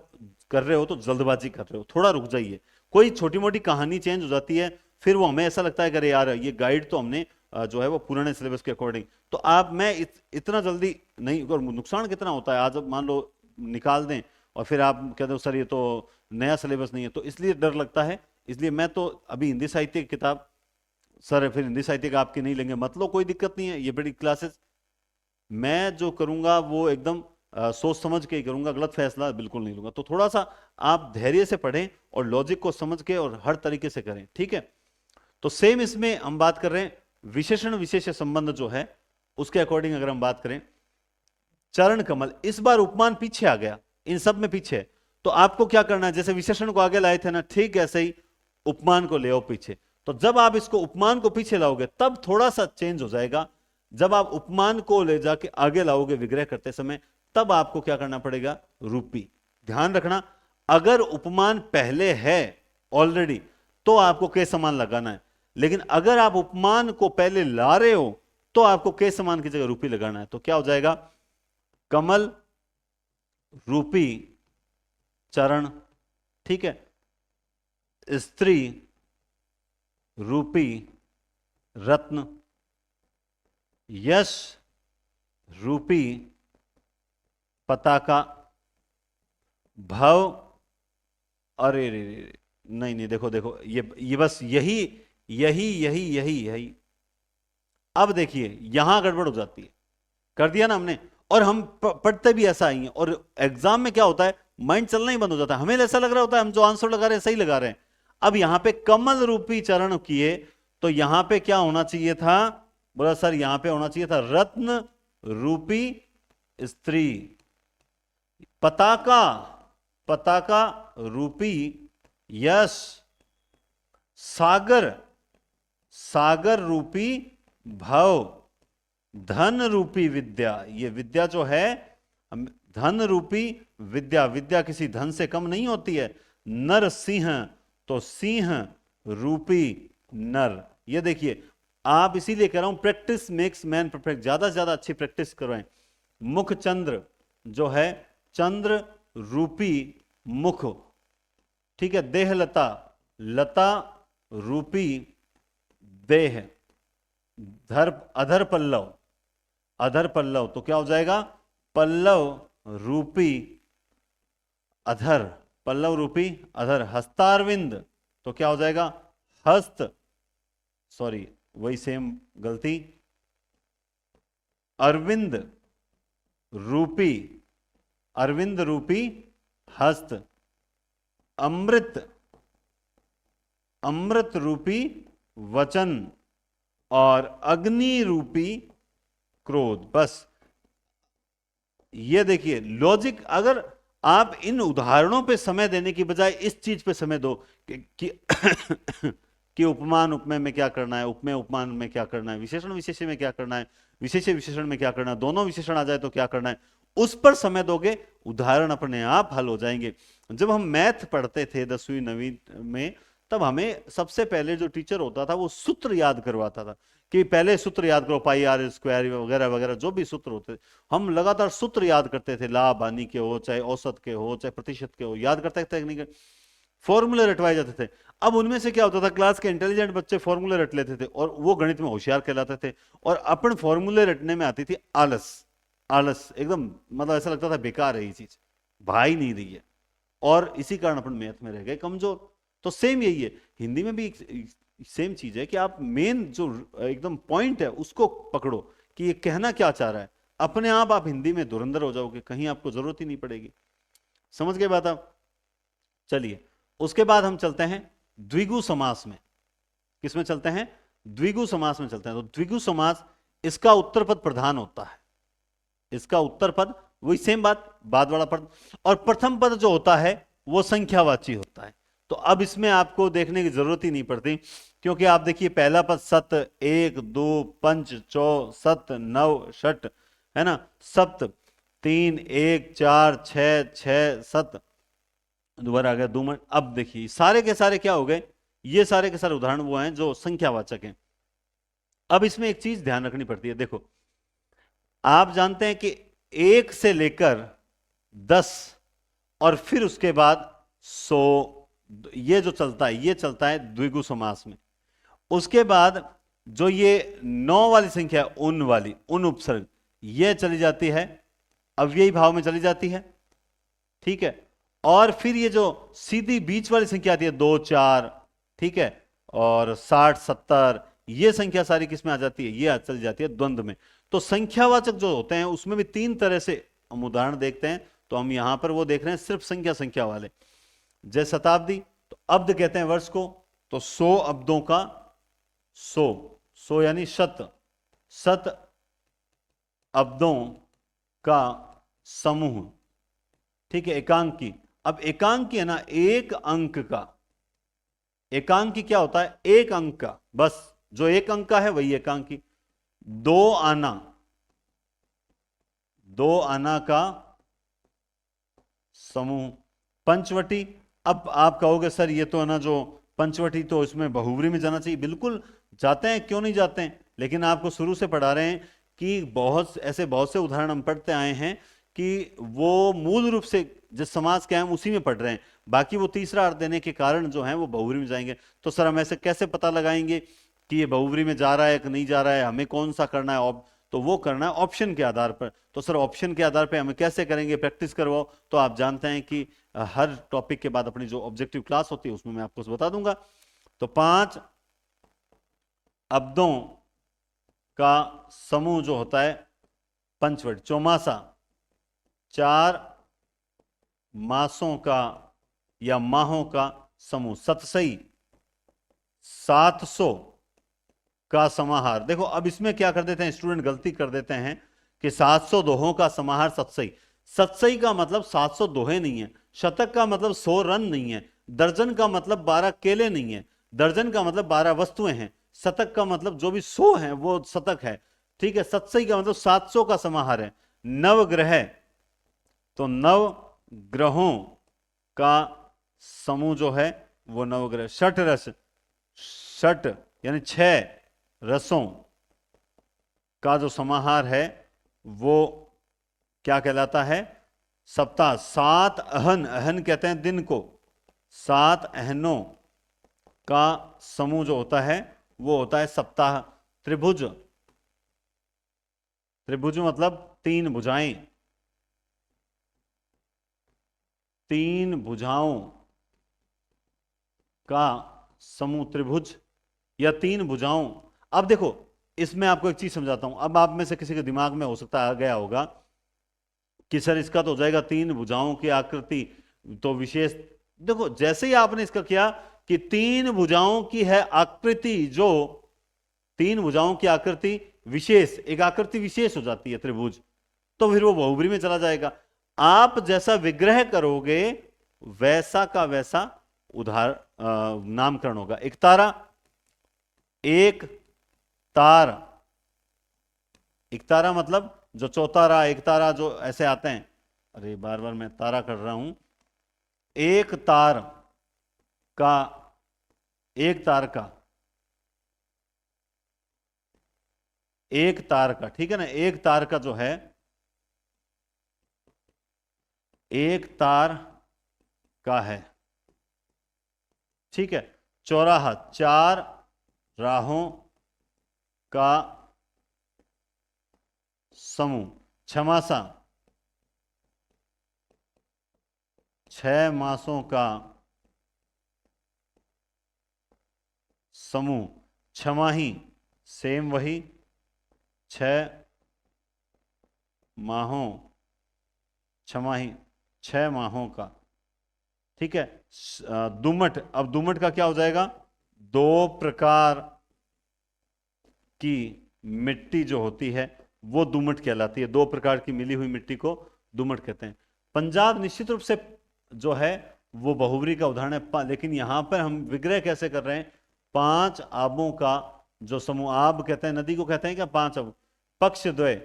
कर रहे हो तो जल्दबाजी कर रहे हो, थोड़ा रुक जाइए। कोई छोटी मोटी कहानी चेंज हो जाती है, फिर वो हमें ऐसा लगता है कि अरे यार ये गाइड तो हमने जो है वो पुराने सिलेबस के अकॉर्डिंग, तो आप मैं इतना जल्दी नहीं, और नुकसान कितना होता है, आज मान लो निकाल दें और फिर आप कहते हो सर ये तो नया सिलेबस नहीं है, तो इसलिए डर लगता है। इसलिए मैं तो अभी हिंदी साहित्य की किताब, सर फिर हिंदी साहित्य का आपके नहीं लेंगे, मतलब कोई दिक्कत नहीं है, ये बड़ी क्लासेस मैं जो करूंगा वो एकदम सोच समझ के ही करूंगा, गलत फैसला बिल्कुल नहीं लूंगा। तो थोड़ा सा आप धैर्य से पढ़ें और लॉजिक को समझ के और हर तरीके से करें, ठीक है। तो सेम इसमें हम बात कर रहे हैं विशेषण विशेष्य संबंध जो है उसके अकॉर्डिंग अगर हम बात करें, चरण कमल, इस बार उपमान पीछे आ गया, इन सब में पीछे है। तो आपको क्या करना है, जैसे विशेषण को आगे लाए थे ना, ठीक ऐसे ही उपमान को ले आओ पीछे। तो जब आप इसको उपमान को पीछे लाओगे तब थोड़ा सा चेंज हो जाएगा। जब आप उपमान को ले जाके आगे लाओगे विग्रह करते समय, तब आपको क्या करना पड़ेगा, रूपी। ध्यान रखना, अगर उपमान पहले है ऑलरेडी तो आपको के समान लगाना है, लेकिन अगर आप उपमान को पहले ला रहे हो तो आपको के समान की जगह रूपी लगाना है। तो क्या हो जाएगा, कमल रूपी चरण, ठीक है, स्त्री रूपी रत्न, यश रूपी पताका, भव, अरे रे रे, नहीं नहीं, देखो देखो, ये बस यही यही यही यही यही। अब देखिए यहां गड़बड़ हो जाती है, कर दिया ना हमने, और हम पढ़ते भी ऐसा ही है, और एग्जाम में क्या होता है, माइंड चलना ही बंद हो जाता है, हमें ऐसा लग रहा होता है हम जो आंसर लगा रहे हैं सही लगा रहे हैं। अब यहां पे कमल रूपी चरण किए तो यहां पे क्या होना चाहिए था, बोला सर यहां पे होना चाहिए था रत्न रूपी स्त्री, पताका, पताका रूपी यश, सागर, सागर रूपी भव, धन रूपी विद्या, ये विद्या जो है धन रूपी विद्या, विद्या किसी धन से कम नहीं होती है, नर सिंह, तो सिंह रूपी नर। ये देखिए आप, इसीलिए कह रहा हूं प्रैक्टिस मेक्स मैन परफेक्ट, ज्यादा से ज्यादा अच्छी प्रैक्टिस करवाएं। मुख चंद्र जो है, चंद्र रूपी मुख, ठीक है, देहलता, लता रूपी देह, धर अधर पल्लव, अधर पल्लव, तो क्या हो जाएगा, पल्लव रूपी अधर, पल्लव रूपी अधर, हस्तारविंद, तो क्या हो जाएगा हस्त, सॉरी वही सेम गलती, अरविंद रूपी, अरविंद रूपी हस्त, अमृत, अमृत रूपी वचन, और अग्नि रूपी क्रोध। बस ये देखिए लॉजिक, अगर आप इन उदाहरणों पे समय देने की बजाय इस चीज पे समय दो कि कि उपमान उपमेय में क्या करना है, उपमेय उपमान में क्या करना है, विशेषण विशेष्य में क्या करना है, विशेष्य विशेषण में क्या करना है, दोनों विशेषण आ जाए तो क्या करना है, उस पर समय दोगे, उदाहरण अपने आप हल हो जाएंगे। जब हम मैथ पढ़ते थे 10वीं 9वीं में, तब हमें सबसे पहले जो टीचर होता था वो सूत्र याद करवाता था कि पहले सूत्र याद करो, पाई आर स्क्वायर वगैरह वगैरह जो भी सूत्र होते थे, हम लगातार सूत्र याद करते थे, लाभ हानि के हो, चाहे औसत के हो, चाहे प्रतिशत के हो, याद करते थे, फॉर्मूले रटवाए जाते थे। अब उनमें से क्या होता था, क्लास के इंटेलिजेंट बच्चे फॉर्मूले रट लेते थे और वो गणित में होशियार कहलाते थे, और अपन फॉर्मूले रटने में आती थी आलस, आलस एकदम, मतलब ऐसा लगता था बेकार है ये चीज, भाई नहीं रही है, और इसी कारण अपन मैथ में रह गए कमजोर। तो सेम यही है, हिंदी में भी सेम चीज है कि आप मेन जो एकदम पॉइंट है उसको पकड़ो कि ये कहना क्या चाह रहा है, अपने आप हिंदी में धुरंधर हो जाओगे, कहीं आपको जरूरत ही नहीं पड़ेगी। समझ गए बात आप? चलिए उसके बाद हम चलते हैं द्विगु समास में। किसमें चलते हैं? द्विगु समास में चलते हैं। तो द्विगु समास, इसका उत्तर पद प्रधान होता है, इसका उत्तर पद वही सेम बात, बाद वाला पद, और प्रथम पद जो होता है वो संख्यावाची होता है। तो अब इसमें आपको देखने की जरूरत ही नहीं पड़ती, क्योंकि आप देखिए पहला पद सत, 1 2 पंच चौ सत नव षट, है ना, सप्त 3 1 4 6 6 सत, दोबारा आ गया दूमन। अब देखिए सारे के सारे क्या हो गए, ये सारे के सारे उदाहरण वो हैं जो संख्यावाचक हैं। अब इसमें एक चीज ध्यान रखनी पड़ती है, देखो आप जानते हैं कि 1 से लेकर 10 और फिर उसके बाद 100, ये जो चलता है ये चलता है द्विगु समास में। उसके बाद जो ये 9 वाली संख्या है, उन वाली, उन उपसर्ग, ये चली जाती है अव्ययी भाव में चली जाती है, ठीक है। और फिर ये जो सीधी बीच वाली संख्या आती है 2 4, ठीक है, और 60, 70 ये संख्या सारी किसमें आ जाती है, ये चली जाती है द्वंद्व में। तो संख्यावाचक जो होते हैं उसमें भी तीन तरह से हम उदाहरण देखते हैं। तो हम यहां पर वो देख रहे हैं सिर्फ संख्या संख्या वाले। जैसे शताब्दी, तो अब्द कहते हैं वर्ष को, तो 100 अब्दों का 100, 100 यानी शत, शत अब्दों का समूह, ठीक है, एकांकी। अब एकांकी है ना, एक अंक का, एकांकी क्या होता है, एक अंक का, बस जो एक अंक का है वही एकांकी। दो आना, दो आना का समूह। पंचवटी, अब आप कहोगे सर ये तो है ना जो पंचवटी तो इसमें बहुब्री में जाना चाहिए, बिल्कुल जाते हैं, क्यों नहीं जाते हैं, लेकिन आपको शुरू से पढ़ा रहे हैं कि बहुत से उदाहरण हम पढ़ते आए हैं कि वो मूल रूप से जिस समाज के हैं हम उसी में पढ़ रहे हैं, बाकी वो तीसरा अर्थ देने के कारण जो है वो बहुब्री में जाएंगे। तो सर हम ऐसे कैसे पता लगाएंगे कि ये बहुब्री में जा रहा है कि नहीं जा रहा है, हमें कौन सा करना है, तो वो करना है ऑप्शन के आधार पर। तो सर ऑप्शन के आधार पर हमें कैसे करेंगे, प्रैक्टिस करवाओ। तो आप जानते हैं कि हर टॉपिक के बाद अपनी जो ऑब्जेक्टिव क्लास होती है उसमें मैं आपको बता दूंगा। तो 5 अब्दों का समूह जो होता है पंचवट। चौमासा, 4 मासों का या माहों का समूह। सतसई, 700 का समाहार। देखो अब इसमें क्या कर देते हैं स्टूडेंट, गलती कर देते हैं कि 700 दोहों का समाहार सतसई। सतसई का मतलब 700 दोहे नहीं है, शतक का मतलब 100 रन नहीं है, दर्जन का मतलब 12 केले नहीं है, दर्जन का मतलब 12 वस्तुएं हैं, शतक का मतलब जो भी 100 है वो शतक है, ठीक है। सतसई का मतलब 700 का समाहार है। नवग्रह, तो नव ग्रहों का समूह जो है वो नवग्रह। षट रस, षट यानी 6 रसों का जो समाहार है वो क्या कहलाता है, सप्ताह। 7 अहन, अहन कहते हैं दिन को, 7 अहनों का समूह जो होता है वो होता है सप्ताह। त्रिभुज, त्रिभुज मतलब 3 भुजाएं, 3 भुजाओं का समूह त्रिभुज या 3 भुजाओं। अब देखो इसमें आपको एक चीज समझाता हूं, अब आप में से किसी के दिमाग में हो सकता आ गया होगा कि सर इसका तो हो जाएगा 3 भुजाओं की आकृति तो विशेष। देखो जैसे ही आपने इसका किया कि 3 भुजाओं की है आकृति, जो 3 भुजाओं की आकृति विशेष, एक आकृति विशेष हो जाती है त्रिभुज, तो फिर वो बहुब्री में चला जाएगा। आप जैसा विग्रह करोगे वैसा का वैसा नामकरण होगा। एक तारा, एक तार, एक तारा मतलब जो चौतारा, एक तारा जो ऐसे आते हैं, अरे बार बार मैं तारा कर रहा हूं। एक तार का, एक तार का, एक तार का, ठीक है ना, एक तार का जो है, एक तार का है, ठीक है। चौराहा, 4 राहों का समूह। छमासा, 6 मासों का समूह। छमाही, सेम वही, 6 माहों, छमाही 6 माहों का, ठीक है। दुमट, अब दुमट का क्या हो जाएगा, 2 प्रकार की मिट्टी जो होती है वो दुमट कहलाती है, 2 प्रकार की मिली हुई मिट्टी को दुमट कहते हैं। पंजाब निश्चित रूप से जो है वो बहुब्री का उदाहरण है, लेकिन यहां पर हम विग्रह कैसे कर रहे हैं, 5 आबों का जो समूह, आब कहते हैं नदी को, कहते हैं क्या 5 अब। पक्ष द्वय,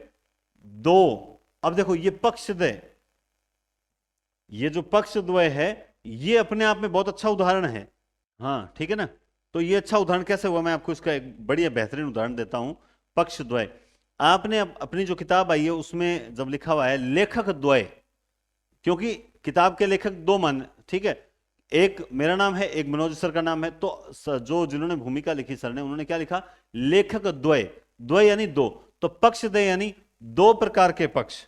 2, अब देखो ये पक्ष द्वय, ये जो पक्ष द्वय है ये अपने आप में बहुत अच्छा उदाहरण है, हाँ ठीक है ना। तो ये अच्छा उदाहरण कैसे हुआ, मैं आपको इसका एक बढ़िया बेहतरीन उदाहरण देता हूं। पक्ष द्वय, आपने अपनी जो किताब आई है उसमें जब लिखा हुआ है लेखक द्वय, क्योंकि किताब के लेखक 2 मान, ठीक है, एक मेरा नाम है, एक मनोज सर का नाम है, तो जो जिन्होंने भूमिका लिखी सर ने, उन्होंने क्या लिखा, लेखक द्वय, द्वय यानी 2, तो पक्ष द्वय यानी 2 प्रकार के पक्ष,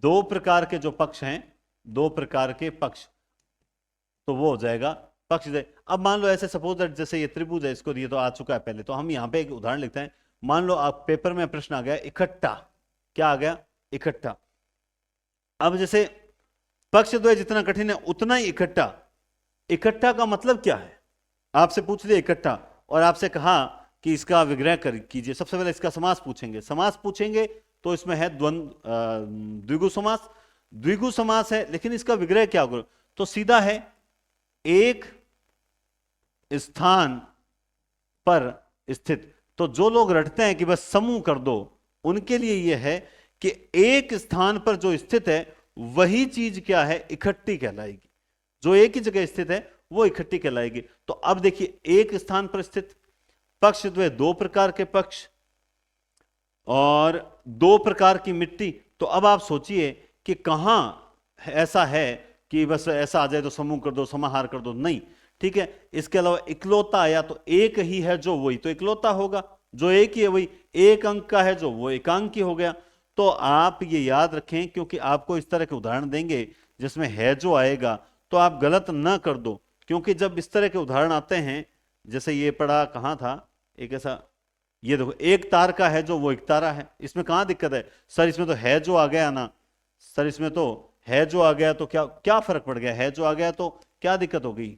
2 प्रकार के जो पक्ष हैं, 2 प्रकार के पक्ष, तो वो हो जाएगा पक्षद्वय। अब मान लो ऐसे सपोज दैट जैसे ये त्रिभुज है, इसको ये तो आ चुका है पहले, तो हम यहाँ पे एक उदाहरण लिखते हैं। मान लो आप पेपर में प्रश्न आ गया इकट्ठा, क्या आ गया, इकट्ठा। अब जैसे पक्षद्वय जितना कठिन है उतना ही इकट्ठा। इकट्ठा का मतलब क्या है, आपसे पूछ लिया इकट्ठा और आपसे कहा कि इसका विग्रह कीजिए। सबसे पहले इसका समास पूछेंगे, समास पूछेंगे तो इसमें है द्विगु समास, द्विगु समास है, लेकिन इसका विग्रह क्या होगा, तो सीधा है एक स्थान पर स्थित। तो जो लोग रटते हैं कि बस समूह कर दो, उनके लिए यह है कि एक स्थान पर जो स्थित है वही चीज क्या है, इकट्ठी कहलाएगी। जो एक ही जगह स्थित है वो इकट्ठी कहलाएगी। तो अब देखिए, एक स्थान पर स्थित, पक्षद्वय दो प्रकार के पक्ष और दो प्रकार की मिट्टी। तो अब आप सोचिए कि कहां ऐसा है कि बस ऐसा आ जाए तो समूह कर दो, समाहार कर दो, नहीं। ठीक है, इसके अलावा इकलौता आया तो एक ही है जो वही तो इकलौता होगा, जो एक ही है वही, एक अंक का है जो वो एकांकी हो गया। तो आप ये याद रखें, क्योंकि आपको इस तरह के उदाहरण देंगे जिसमें है जो आएगा, तो आप गलत ना कर दो। क्योंकि जब इस तरह के उदाहरण आते हैं, जैसे ये पढ़ा कहां था, एक ऐसा, ये देखो एक तार का है जो वो एक तारा है, इसमें कहां दिक्कत है सर, इसमें तो है जो आ गया ना सर, इसमें तो है जो आ गया, तो क्या क्या फर्क पड़ गया, है जो आ गया तो क्या दिक्कत हो गई,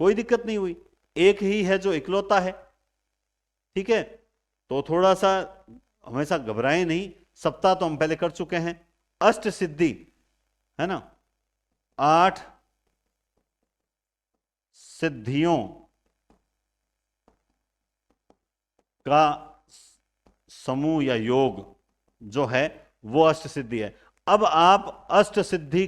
कोई दिक्कत नहीं हुई, एक ही है जो इकलौता है। ठीक है, तो थोड़ा सा हमेशा घबराएं नहीं। सप्ताह तो हम पहले कर चुके हैं। अष्ट सिद्धि है ना, 8 सिद्धियों का समूह या योग जो है वो अष्ट सिद्धि है। अब आप अष्ट सिद्धि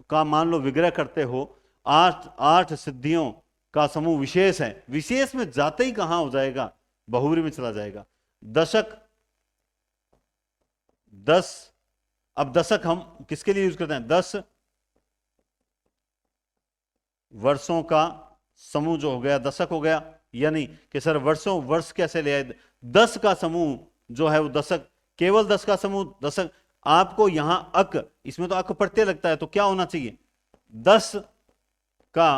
का मान लो विग्रह करते हो, 8 सिद्धियों का समूह विशेष है, विशेष में जाते ही कहां हो जाएगा, बहुरी में चला जाएगा। दशक 10, अब दशक हम किसके लिए यूज करते हैं, 10 वर्षों का समूह जो हो गया दशक हो गया। यानी कि सर वर्षों वर्ष कैसे ले आए, 10 का समूह जो है वो दशक, केवल 10 का समूह दशक। आपको यहां अक, इसमें तो अक प्रत्यय लगता है, तो क्या होना चाहिए, 10 का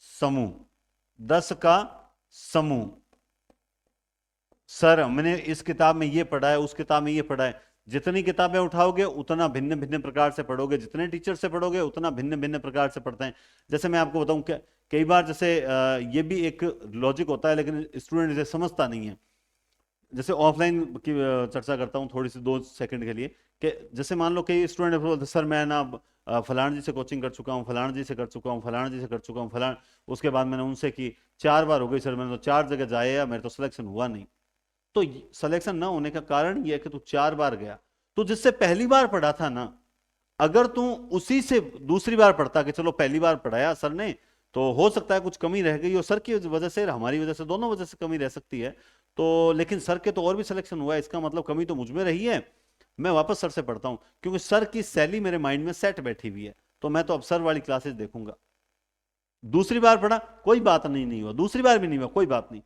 समूह, 10 का समूह। सर मैंने इस किताब में ये पढ़ा है, उस किताब में ये पढ़ा है, जितनी किताबें उठाओगे उतना भिन्न भिन्न प्रकार से पढ़ोगे, जितने टीचर से पढ़ोगे उतना भिन्न भिन्न प्रकार से पढ़ते हैं। जैसे मैं आपको बताऊं, कई बार जैसे ये भी एक लॉजिक होता है, लेकिन स्टूडेंट इसे समझता नहीं है। जैसे ऑफलाइन की चर्चा करता हूं थोड़ी सी 2 सेकंड के लिए, कि जैसे मान लो कई स्टूडेंट बोलते सर मैं ना फलान जी से कोचिंग कर चुका हूं, फलान जी से कर चुका हूं, फलान जी से कर चुका हूं, फलान, उसके बाद मैंने उनसे की 4 बार हो गई सर, मैंने तो 4 जगह जाया, मेरे तो सिलेक्शन हुआ नहीं। तो सिलेक्शन ना होने का कारण यह है कि तू 4 बार गया, तो जिससे पहली बार पढ़ा था ना, अगर तू उसी से दूसरी बार पढ़ता कि चलो पहली बार पढ़ाया सर ने, तो हो सकता है कुछ कमी रह गई, और सर की वजह से, हमारी वजह से, दोनों वजह से कमी रह सकती है। तो लेकिन सर के तो और भी सिलेक्शन हुआ है, इसका मतलब कमी तो मुझ में रही है, मैं वापस सर से पढ़ता हूं, क्योंकि सर की शैली मेरे माइंड में सेट बैठी हुई है, तो मैं तो अब सर वाली क्लासेस देखूंगा। दूसरी बार पढ़ा कोई बात नहीं, नहीं हुआ, दूसरी बार भी नहीं हुआ कोई बात नहीं,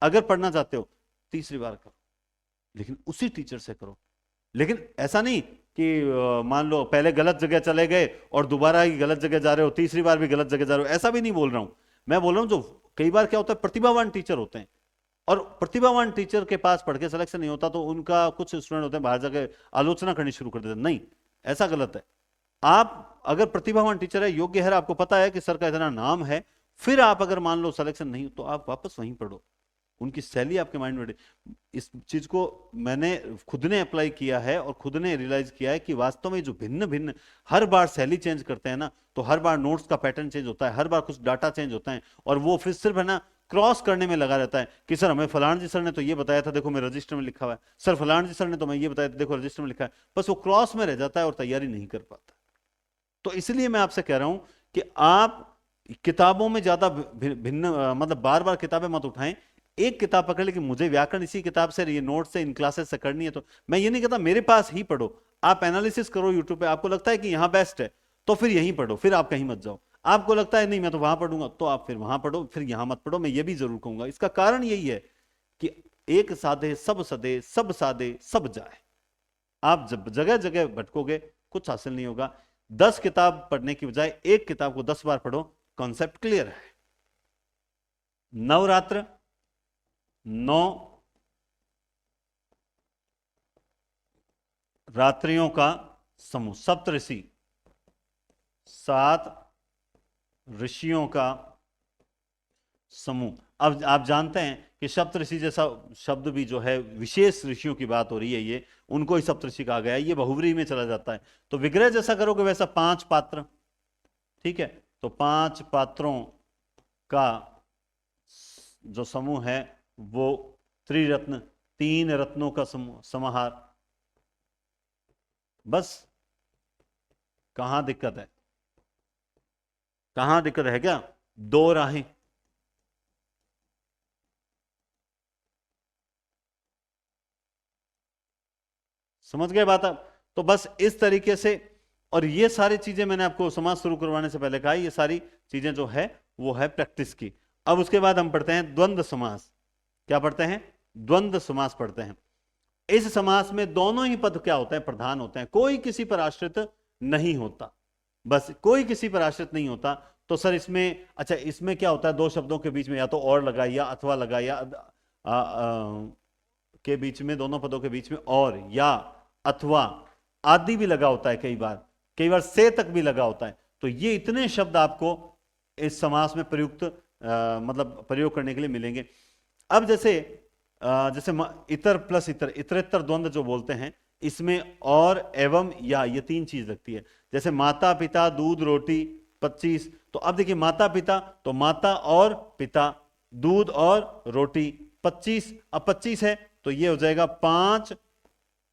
अगर पढ़ना चाहते हो तीसरी बार करो, लेकिन उसी टीचर से करो। लेकिन ऐसा नहीं कि मान लो पहले गलत जगह चले गए और दोबारा ही गलत जगह जा रहे हो, तीसरी बार भी गलत जगह जा रहे हो, ऐसा भी नहीं बोल रहा हूं। मैं बोल रहा हूं जो कई बार क्या होता है, प्रतिभावान टीचर होते हैं, और प्रतिभावान टीचर के पास पढ़ के सिलेक्शन नहीं होता, तो उनका कुछ स्टूडेंट होते हैं बाहर जाके आलोचना करनी शुरू कर देते हैं। नहीं, ऐसा गलत है। आप अगर प्रतिभावान टीचर है, योग्य है, आपको पता है कि सर का इतना नाम है, फिर आप अगर मान लो सिलेक्शन नहीं, तो आप वापस वहीं पढ़ो, उनकी शैली आपके माइंड में। इस चीज को मैंने खुद ने अप्लाई किया है और खुद ने रियलाइज किया है कि वास्तव में जो भिन्न भिन्न हर बार शैली चेंज करते हैं ना, तो हर बार नोट्स का पैटर्न चेंज होता है, हर बार कुछ डाटा चेंज होता है, और वो फिर सिर्फ है ना क्रॉस करने में लगा रहता है कि सर हमें फलान जी सर ने तो ये बताया था, देखो मैं रजिस्टर में लिखा हुआ है, सर फलान जी सर ने तो मैं ये बताया था, देखो रजिस्टर में लिखा है। बस वो क्रॉस में रह जाता है और तैयारी नहीं कर पाता। तो इसलिए मैं आपसे कह रहा हूं कि आप किताबों में ज्यादा भिन्न मतलब बार बार किताबें मत उठाएं। एक किताब पकड़ ले कि मुझे व्याकरण इसी किताब से, ये नोट से, इन क्लासेस से करनी है, तो मैं ये नहीं कहता मेरे पास ही पढ़ो, आप एनालिसिस करो यूट्यूब पे, आपको लगता है कि यहां बेस्ट है तो फिर यहीं पढ़ो, फिर आप कहीं मत जाओ। आपको लगता है नहीं मैं तो वहां पढ़ूंगा, तो आप फिर वहां पढ़ो, फिर यहां मत पढ़ो। मैं ये भी जरूर कहूंगा, इसका कारण यही है कि एक साधे सब सदे, सब साधे सब जाए। आप जब जगह जगह भटकोगे कुछ हासिल नहीं होगा। 10 किताब पढ़ने की बजाय एक किताब को 10 बार पढ़ो, कॉन्सेप्ट क्लियर है। नवरात्र, 9 रात्रियों का समूह। सप्तऋषि, 7 ऋषियों का समूह। अब आप जानते हैं कि सप्तऋषि जैसा शब्द भी जो है, विशेष ऋषियों की बात हो रही है, ये उनको ही सप्तऋषि कहा गया है, ये बहुव्रीहि में चला जाता है। तो विग्रह जैसा करोगे वैसा 5 पात्र, ठीक है। तो 5 पात्रों का जो समूह है वो त्रिरत्न, 3 रत्नों का समाहार। बस, कहां दिक्कत है? कहां दिक्कत है? क्या 2 राहें? समझ गए बात आप? तो बस इस तरीके से, और ये सारी चीजें मैंने आपको समाज शुरू करवाने से पहले कहा, ये सारी चीजें जो है वो है प्रैक्टिस की। अब उसके बाद हम पढ़ते हैं द्वंद्व समास। क्या पढ़ते हैं? द्वंद्व समास पढ़ते हैं। इस समास में दोनों ही पद क्या होते हैं? प्रधान होते हैं, कोई किसी पर आश्रित नहीं होता। बस कोई किसी पर आश्रित नहीं होता। तो सर इसमें, अच्छा इसमें क्या होता है? 2 शब्दों के बीच में या तो और लगा या अथवा लगा, या के बीच में, दोनों पदों के बीच में और या अथवा आदि भी लगा होता है, कई बार से तक भी लगा होता है। तो ये इतने शब्द आपको इस समास में प्रयुक्त मतलब प्रयोग करने के लिए मिलेंगे। अब जैसे इतर प्लस इतर, इतरेतर द्वंद्व जो बोलते हैं, इसमें और, एवं, या, ये 3 चीज लगती है। जैसे माता पिता दूध रोटी 25, तो अब देखिए माता पिता, तो माता और पिता, दूध और रोटी 25। अब 25 है तो ये हो जाएगा 5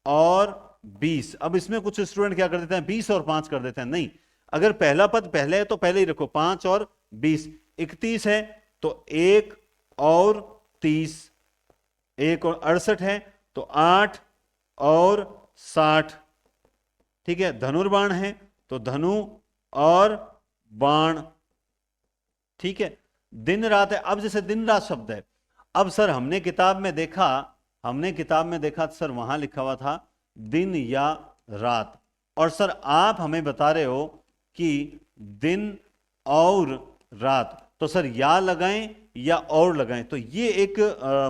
और 20। अब इसमें कुछ स्टूडेंट क्या कर देते हैं? 20 और 5 कर देते हैं। नहीं, अगर पहला पद पहले है तो पहले ही रखो, 5 और 20। 31 है तो 1 और 30, 1 और 68 है तो 8 और 60, ठीक है। धनुर्बाण है तो धनु और बाण, ठीक है। दिन रात है, अब जैसे दिन रात शब्द है, अब सर हमने किताब में देखा सर वहां लिखा हुआ था दिन या रात, और सर आप हमें बता रहे हो कि दिन और रात। तो सर या लगाएं या और लगाएं, तो ये एक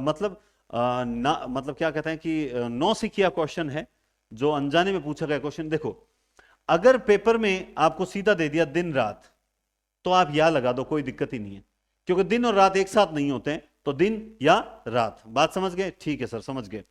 मतलब क्या कहते हैं कि नौसिखिया क्वेश्चन है, जो अनजाने में पूछा गया क्वेश्चन। देखो, अगर पेपर में आपको सीधा दे दिया दिन रात, तो आप या लगा दो, कोई दिक्कत ही नहीं है, क्योंकि दिन और रात एक साथ नहीं होते हैं। तो दिन या रात, बात समझ गए? ठीक है सर, समझ गए।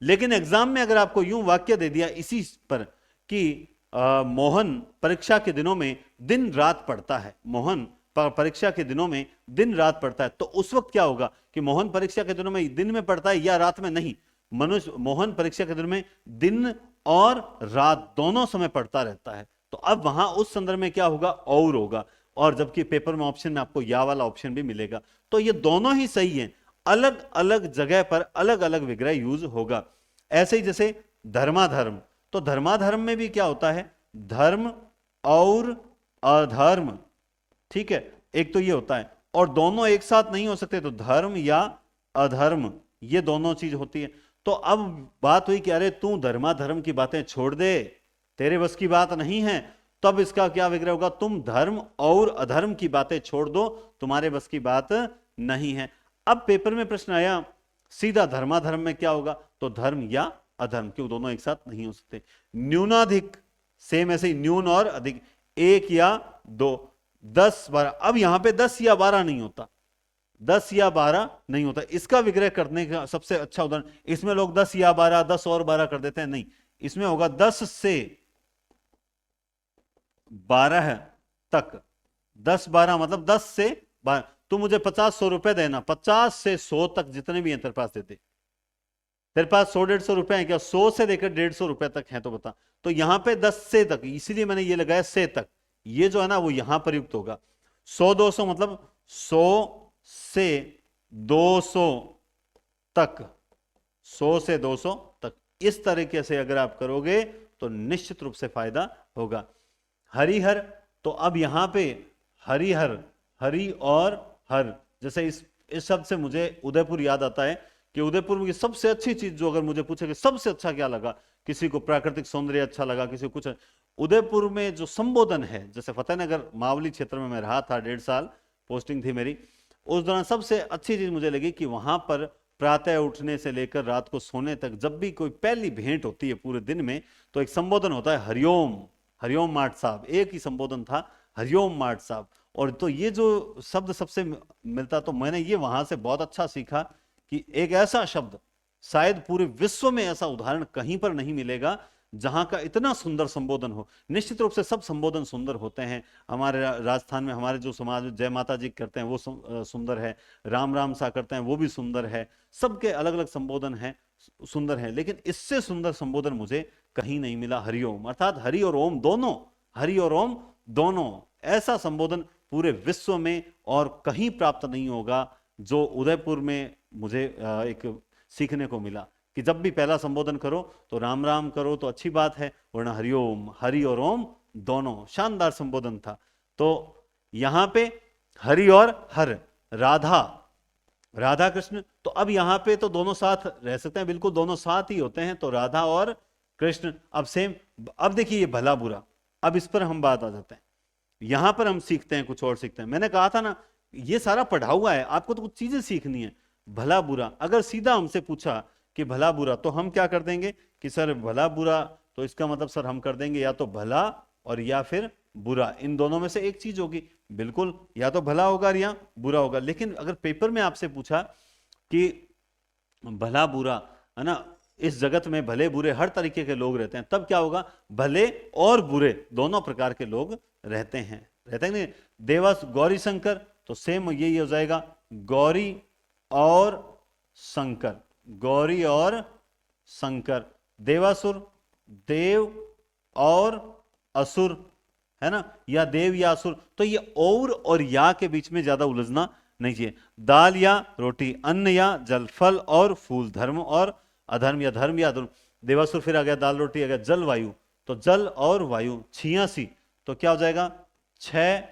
लेकिन एग्जाम में अगर आपको यूं वाक्य दे दिया इसी पर कि मोहन परीक्षा के दिनों में दिन रात पढ़ता है, मोहन परीक्षा के दिनों में दिन रात पढ़ता है, तो उस वक्त क्या होगा कि मोहन परीक्षा के दिनों में दिन में पढ़ता है या रात में? नहीं, मोहन परीक्षा के दिनों में दिन और रात दोनों समय पढ़ता रहता है। तो अब वहां उस संदर्भ में क्या होगा? और होगा। और जबकि पेपर में ऑप्शन में आपको या वाला ऑप्शन भी मिलेगा। तो ये दोनों ही सही है, अलग अलग जगह पर अलग अलग विग्रह यूज होगा। ऐसे ही जैसे धर्माधर्म, तो धर्माधर्म में भी क्या होता है? धर्म और अधर्म, ठीक है, एक तो ये होता है, और दोनों एक साथ नहीं हो सकते, तो धर्म या अधर्म, ये दोनों चीज होती है। तो अब बात हुई कि अरे तू धर्माधर्म की बातें छोड़ दे, तेरे बस की बात नहीं है, तब इसका क्या विग्रह होगा? तुम धर्म और अधर्म की बातें छोड़ दो, तुम्हारे बस की बात नहीं है। अब पेपर में प्रश्न आया सीधा धर्माधर्म में क्या होगा? तो धर्म या अधर्म, क्यों दोनों एक साथ नहीं हो सकते। न्यूनाधिक, सेम ऐसे ही, न्यून और अधिक, 1 या 2, 10 12। अब यहां पे 10 या 12 नहीं होता, 10 या 12 नहीं होता। इसका विग्रह करने का सबसे अच्छा उदाहरण, इसमें लोग 10 या 12, 10 और 12 कर देते हैं, नहीं, इसमें होगा 10 से 12 तक। 10 12 मतलब 10 से 12। तू मुझे 50 100 रुपए देना, 50 से 100 तक जितने भी हैं तेरे पास देते। तेरे पास 100 150 रुपए हैं क्या? 100 से लेकर 150 रुपए तक हैं तो बता। तो यहां पे 10 से तक, इसीलिए मैंने ये लगाया से तक, ये जो है ना वो यहां प्रयुक्त होगा। 100 200 मतलब 100 से 200 तक, 100 से 200 तक। इस तरीके से अगर आप करोगे तो निश्चित रूप से फायदा होगा। हरिहर, तो अब यहां पे हरिहर, हरि और हर, जैसे इस शब्द से मुझे उदयपुर याद आता है कि उदयपुर की सबसे अच्छी चीज जो अगर मुझे पूछे कि सबसे अच्छा क्या लगा, किसी को प्राकृतिक सौंदर्य अच्छा लगा, किसी को कुछ, उदयपुर में जो संबोधन है, जैसे फतेहनगर मावली क्षेत्र में मैं रहा था 1.5 साल, पोस्टिंग थी मेरी, उस दौरान सबसे अच्छी चीज मुझे लगी कि वहां पर प्रातः उठने से लेकर रात को सोने तक जब भी कोई पहली भेंट होती है पूरे दिन में, तो एक संबोधन होता है हरिओम, हरिओम माठ साहब, एक ही संबोधन था, हरिओम माठ साहब। और तो ये जो शब्द सबसे मिलता, तो मैंने ये वहां से बहुत अच्छा सीखा कि एक ऐसा शब्द, शायद पूरे विश्व में ऐसा उदाहरण कहीं पर नहीं मिलेगा जहां का इतना सुंदर संबोधन हो। निश्चित रूप से सब संबोधन सुंदर होते हैं, हमारे राजस्थान में हमारे जो समाज में जय माता जी करते हैं वो सुंदर है, राम राम सा करते हैं वो भी सुंदर है, सबके अलग अलग संबोधन हैं, सुंदर है, लेकिन इससे सुंदर संबोधन मुझे कहीं नहीं मिला, हरिओम, अर्थात हरि और ओम दोनों, हरि और ओम दोनों, ऐसा संबोधन पूरे विश्व में और कहीं प्राप्त नहीं होगा जो उदयपुर में मुझे एक सीखने को मिला कि जब भी पहला संबोधन करो तो राम राम करो तो अच्छी बात है, वरना हरिओम, हरि और ओम दोनों, शानदार संबोधन था। तो यहां पे हरि और हर, राधा, राधा कृष्ण, तो अब यहां पे तो दोनों साथ रह सकते हैं, बिल्कुल दोनों साथ ही होते हैं, तो राधा और कृष्ण। अब सेम, अब देखिए ये भला बुरा, अब इस पर हम बात आ जाते हैं, यहां पर हम सीखते हैं, कुछ और सीखते हैं। मैंने कहा था ना ये सारा पढ़ा हुआ है, आपको तो कुछ चीजें सीखनी है। भला बुरा, अगर सीधा हमसे पूछा कि भला बुरा, तो हम क्या कर देंगे कि सर भला बुरा, तो इसका मतलब सर हम कर देंगे या तो भला और या फिर बुरा, इन दोनों में से एक चीज होगी, बिल्कुल, या तो भला होगा या बुरा होगा। लेकिन अगर पेपर में आपसे पूछा कि भला बुरा, है ना, इस जगत में भले बुरे हर तरीके के लोग रहते हैं, तब क्या होगा, भले और बुरे दोनों प्रकार के लोग रहते हैं, रहते हैं नहीं। देवास गौरी शंकर, तो सेम यही हो जाएगा, गौरी और शंकर, गौरी और शंकर। देवासुर, देव और असुर, है ना, या देव या असुर, तो ये और या के बीच में ज्यादा उलझना नहीं चाहिए। दाल या रोटी, अन्न या जल, फल और फूल, धर्म और अधर्म या धर्म या अधर्म। देवासुर फिर आ गया, दाल रोटी आ गया, जल वायु, तो जल और वायु, 86, तो क्या हो जाएगा 6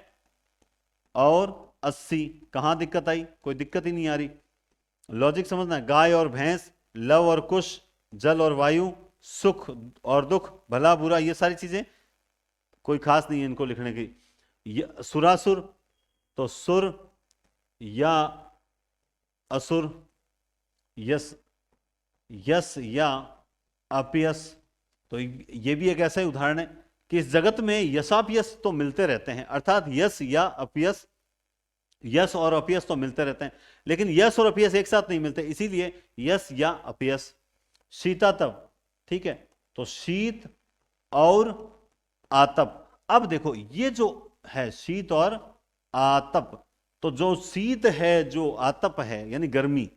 और 80। कहां दिक्कत आई, कोई दिक्कत ही नहीं आ रही, लॉजिक समझना है। गाय और भैंस, लव और कुश, जल और वायु, सुख और दुख, भला बुरा, ये सारी चीजें कोई खास नहीं है इनको लिखने की। सुरासुर, तो सुर या असुर, यस यस या अपयस, तो ये भी एक ऐसा ही उदाहरण है कि इस जगत में यशापयस तो मिलते रहते हैं, अर्थात यश या अपयस, यश और अपयस तो मिलते रहते हैं, लेकिन यश और अपयस एक साथ नहीं मिलते, इसीलिए यश या अपयस। शीतातप, ठीक है, तो शीत और आतप। अब देखो ये जो है शीत और आतप, तो जो शीत है, जो आतप है यानी गर्मी,